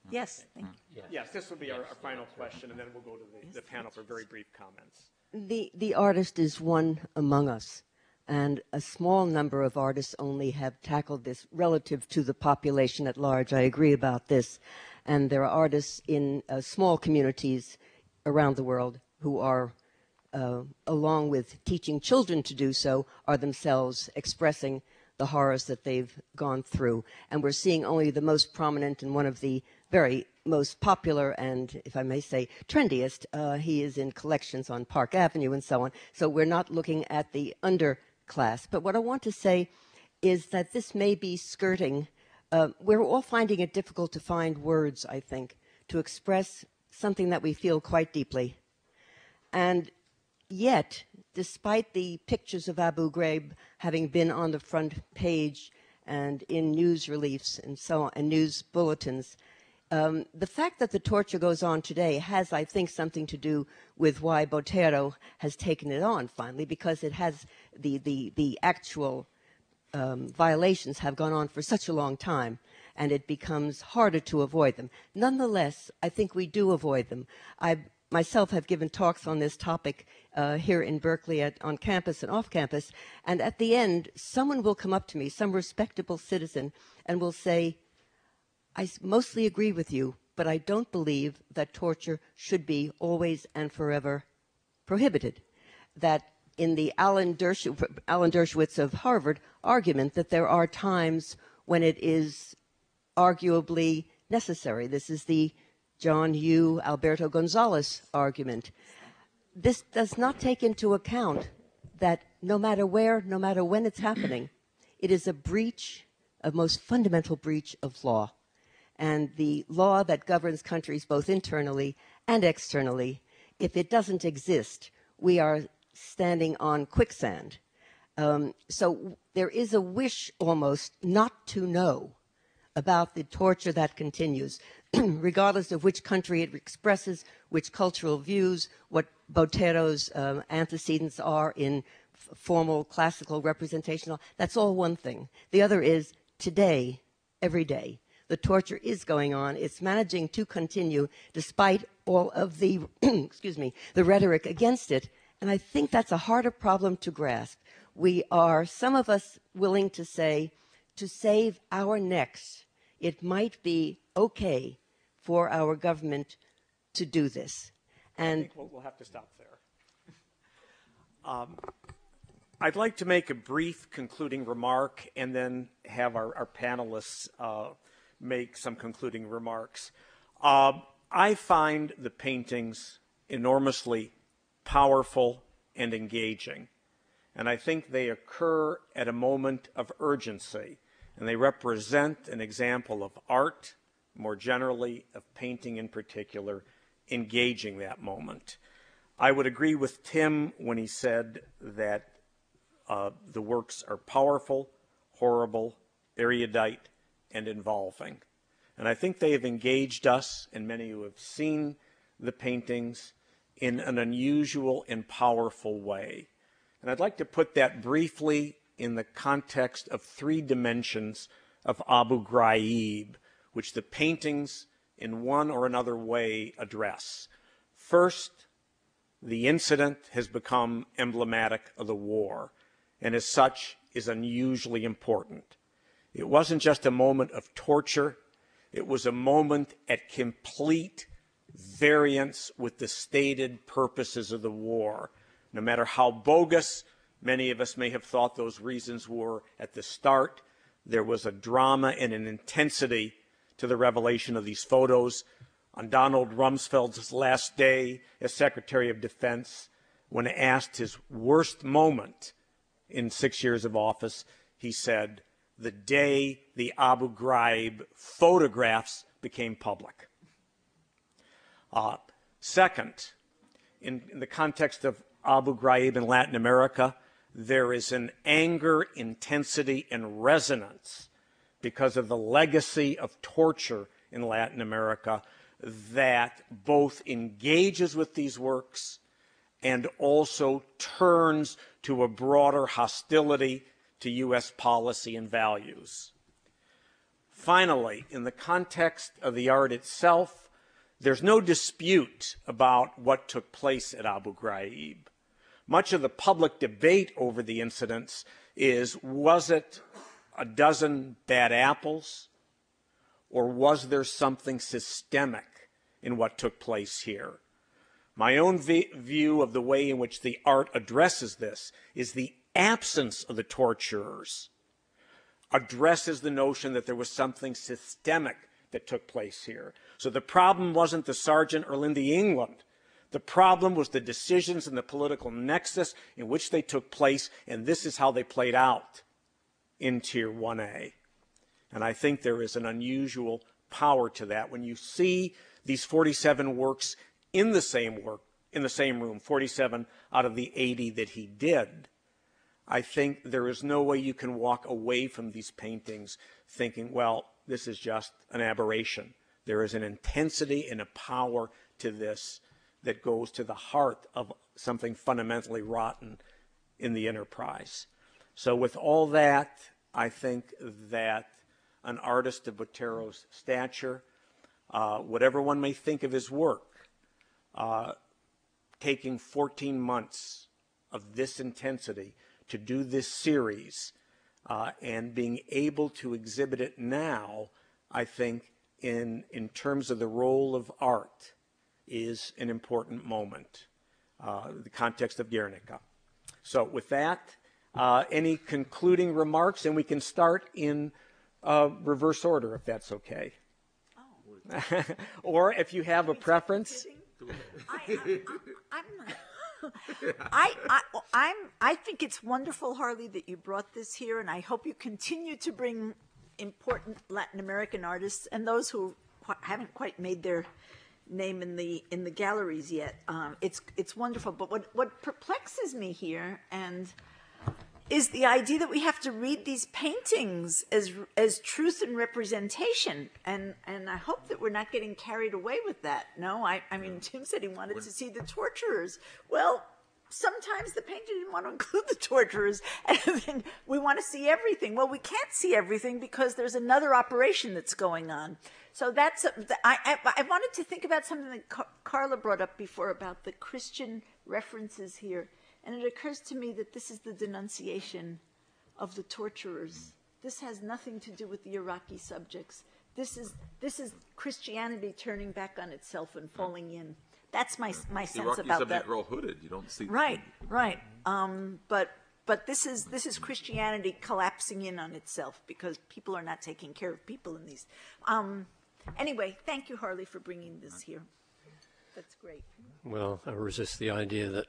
S4: Yes. Thank you.
S1: Yes, this will be our final question, and then we'll go to the panel for very brief comments.
S13: The artist is one among us, and a small number of artists only have tackled this relative to the population at large. I agree about this. And there are artists in small communities around the world who are, along with teaching children to do so, are themselves expressing the horrors that they've gone through. And we're seeing only the most prominent and one of the very most popular and, if I may say, trendiest. He is in collections on Park Avenue and so on. So we're not looking at the underclass. But what I want to say is that this may be skirting. We're all finding it difficult to find words, I think, to express something that we feel quite deeply. And yet, despite the pictures of Abu Ghraib having been on the front page and in news reliefs and so on, and news bulletins, the fact that the torture goes on today has, I think, something to do with why Botero has taken it on finally, because it has the actual violations have gone on for such a long time, and it becomes harder to avoid them. Nonetheless, I think we do avoid them. I myself have given talks on this topic here in Berkeley on campus and off campus, and at the end, someone will come up to me, some respectable citizen, and will say, I mostly agree with you, but I don't believe that torture should be always and forever prohibited. That in the Alan Dershowitz of Harvard argument that there are times when it is arguably necessary. This is the John Yoo, Alberto Gonzalez argument. This does not take into account that no matter where, no matter when it's happening, it is a breach, a most fundamental breach of law. And the law that governs countries both internally and externally, if it doesn't exist, we are standing on quicksand. So there is a wish almost not to know about the torture that continues, regardless of which country it expresses, which cultural views, what Botero's antecedents are in formal classical representation. That's all one thing. The other is today, every day, The torture is going on. It's managing to continue despite all of the, excuse me, the rhetoric against it. And I think that's a harder problem to grasp. We are, some of us, willing to say, to save our necks, it might be okay for our government to do this. And
S1: I think we'll have to stop there. I'd like to make a brief concluding remark and then have our panelists make some concluding remarks. I find the paintings enormously powerful and engaging, and I think they occur at a moment of urgency, and they represent an example of art, more generally, of painting in particular, engaging that moment. I would agree with Tim when he said that the works are powerful, horrible, erudite, and involving. And I think they have engaged us, and many who have seen the paintings, in an unusual and powerful way. And I'd like to put that briefly in the context of three dimensions of Abu Ghraib, which the paintings in one or another way address. First, the incident has become emblematic of the war, and as such is unusually important. It wasn't just a moment of torture, it was a moment at complete variance with the stated purposes of the war. No matter how bogus many of us may have thought those reasons were at the start, there was a drama and an intensity to the revelation of these photos. On Donald Rumsfeld's last day as Secretary of Defense, when asked his worst moment in 6 years of office, he said, "The day the Abu Ghraib photographs became public." Second, in the context of Abu Ghraib in Latin America, there is an anger, intensity, and resonance because of the legacy of torture in Latin America that both engages with these works and also turns to a broader hostility to U.S. policy and values. Finally, in the context of the art itself, there's no dispute about what took place at Abu Ghraib. Much of the public debate over the incidents is, was it a dozen bad apples, or was there something systemic in what took place here? My own view of the way in which the art addresses this is the absence of the torturers addresses the notion that there was something systemic that took place here. So the problem wasn't the Sergeant or Lindy England. The problem was the decisions and the political nexus in which they took place, and this is how they played out in Tier 1A. And I think there is an unusual power to that. When you see these 47 works in the same room, 47 out of the 80 that he did, I think there is no way you can walk away from these paintings thinking, well, this is just an aberration. There is an intensity and a power to this that goes to the heart of something fundamentally rotten in the enterprise. So with all that, I think that an artist of Botero's stature, whatever one may think of his work, taking 14 months of this intensity to do this series and being able to exhibit it now, I think in terms of the role of art, is an important moment, the context of Guernica. So with that, any concluding remarks? And we can start in reverse order, if that's okay. Oh. Or if you have a preference.
S4: I think it's wonderful, Harley, that you brought this here, and I hope you continue to bring important Latin American artists and those who haven't quite made their name in the galleries yet. It's wonderful, but what perplexes me here is the idea that we have to read these paintings as truth and representation, and I hope that we're not getting carried away with that. No, I mean, Tim said he wanted to see the torturers. Well, sometimes the painter didn't want to include the torturers, and then we want to see everything. Well, we can't see everything because there's another operation that's going on. So that's, I wanted to think about something that Carla brought up before about the Christian references here. And it occurs to me that this is the denunciation of the torturers. This has nothing to do with the Iraqi subjects. This is Christianity turning back on itself and falling in. That's my sense about that.
S2: The Iraqi subjects are all hooded. You don't see.
S4: Right. But this is Christianity collapsing in on itself because people are not taking care of people in these. Anyway, thank you, Harley, for bringing this here. That's great.
S3: Well, I resist the idea that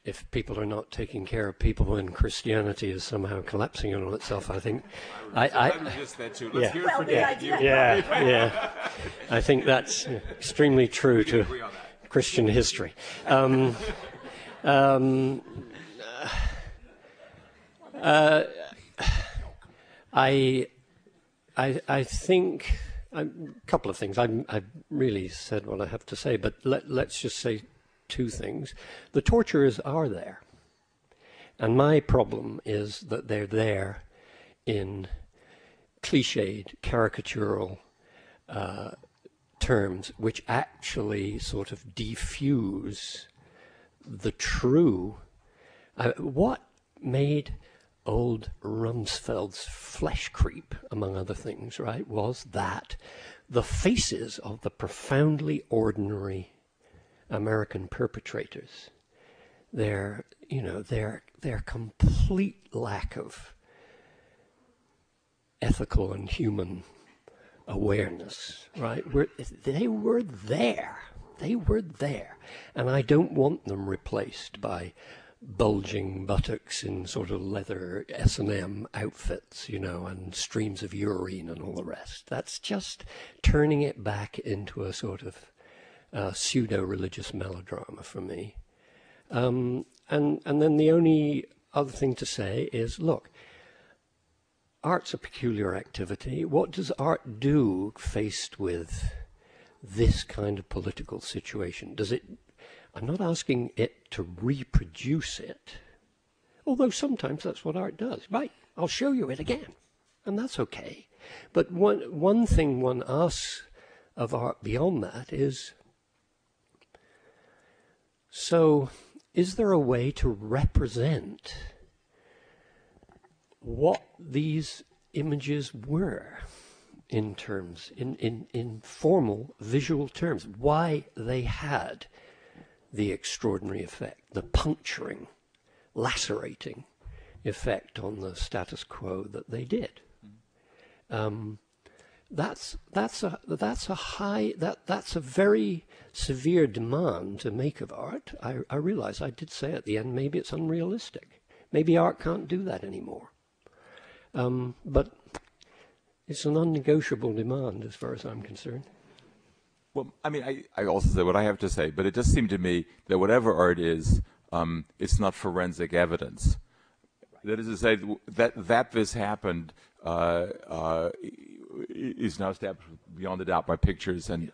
S3: if people are not taking care of people and Christianity is somehow collapsing on itself, I think...
S2: I resist that too. Let's hear it from you.
S3: Yeah. I think that's extremely true to Christian history. I think a couple of things. I've really said what I have to say, but let's just say two things. The torturers are there, and my problem is that they're there in cliched, caricatural terms, which actually sort of defuse the true. What made old Rumsfeld's flesh creep, among other things, right, was that the faces of the profoundly ordinary American perpetrators, their complete lack of ethical and human awareness, right? They were there. They were there. And I don't want them replaced by bulging buttocks in sort of leather S&M outfits, and streams of urine and all the rest. That's just turning it back into a sort of pseudo-religious melodrama for me. And then the only other thing to say is, look, art's a peculiar activity. What does art do faced with this kind of political situation? I'm not asking it to reproduce it, although sometimes that's what art does. Right, I'll show you it again, and that's okay. But one thing one asks of art beyond that is, so is there a way to represent what these images were in terms, in formal visual terms, why they had the extraordinary effect, the puncturing, lacerating effect on the status quo that they did. That's a very severe demand to make of art. I realize I did say at the end, maybe it's unrealistic. Maybe art can't do that anymore. But it's an unnegotiable demand as far as I'm concerned.
S2: Well, I mean, I also say what I have to say, but it just seemed to me that whatever art is, it's not forensic evidence. That is to say, that this happened is now established beyond a doubt by pictures and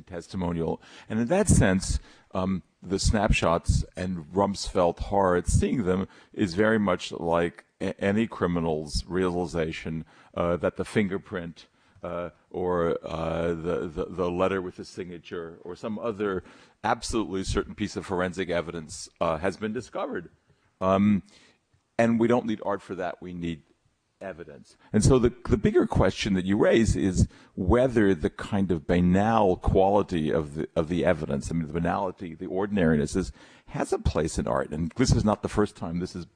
S2: testimonial. And in that sense, the snapshots and Rumsfeld horror, seeing them is very much like any criminal's realization that the fingerprint or the letter with the signature or some other absolutely certain piece of forensic evidence has been discovered. And we don't need art for that. We need evidence. And so the bigger question that you raise is whether the kind of banal quality of the evidence, I mean, the banality, the ordinariness, has a place in art. And this is not the first time this has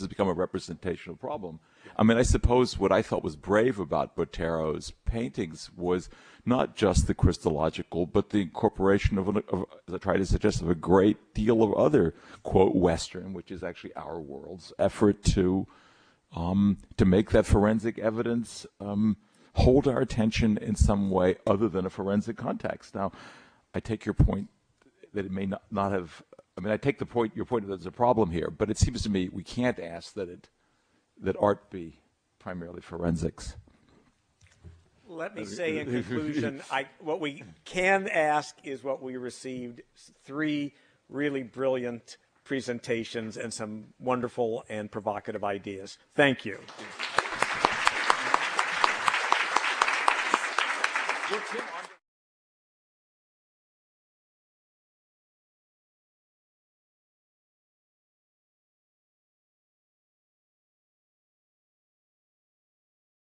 S2: become a representational problem. I mean, I suppose what I thought was brave about Botero's paintings was not just the Christological, but the incorporation of as I try to suggest, of a great deal of other, quote, Western, which is actually our world's effort to make that forensic evidence hold our attention in some way other than a forensic context. Now, I take your point that it may not have. I mean, I take your point that there's a problem here, but it seems to me we can't ask that art be primarily forensics.
S1: Let me say in conclusion, what we can ask is what we received, 3 really brilliant presentations and some wonderful and provocative ideas. Thank you.
S2: Well, Tim,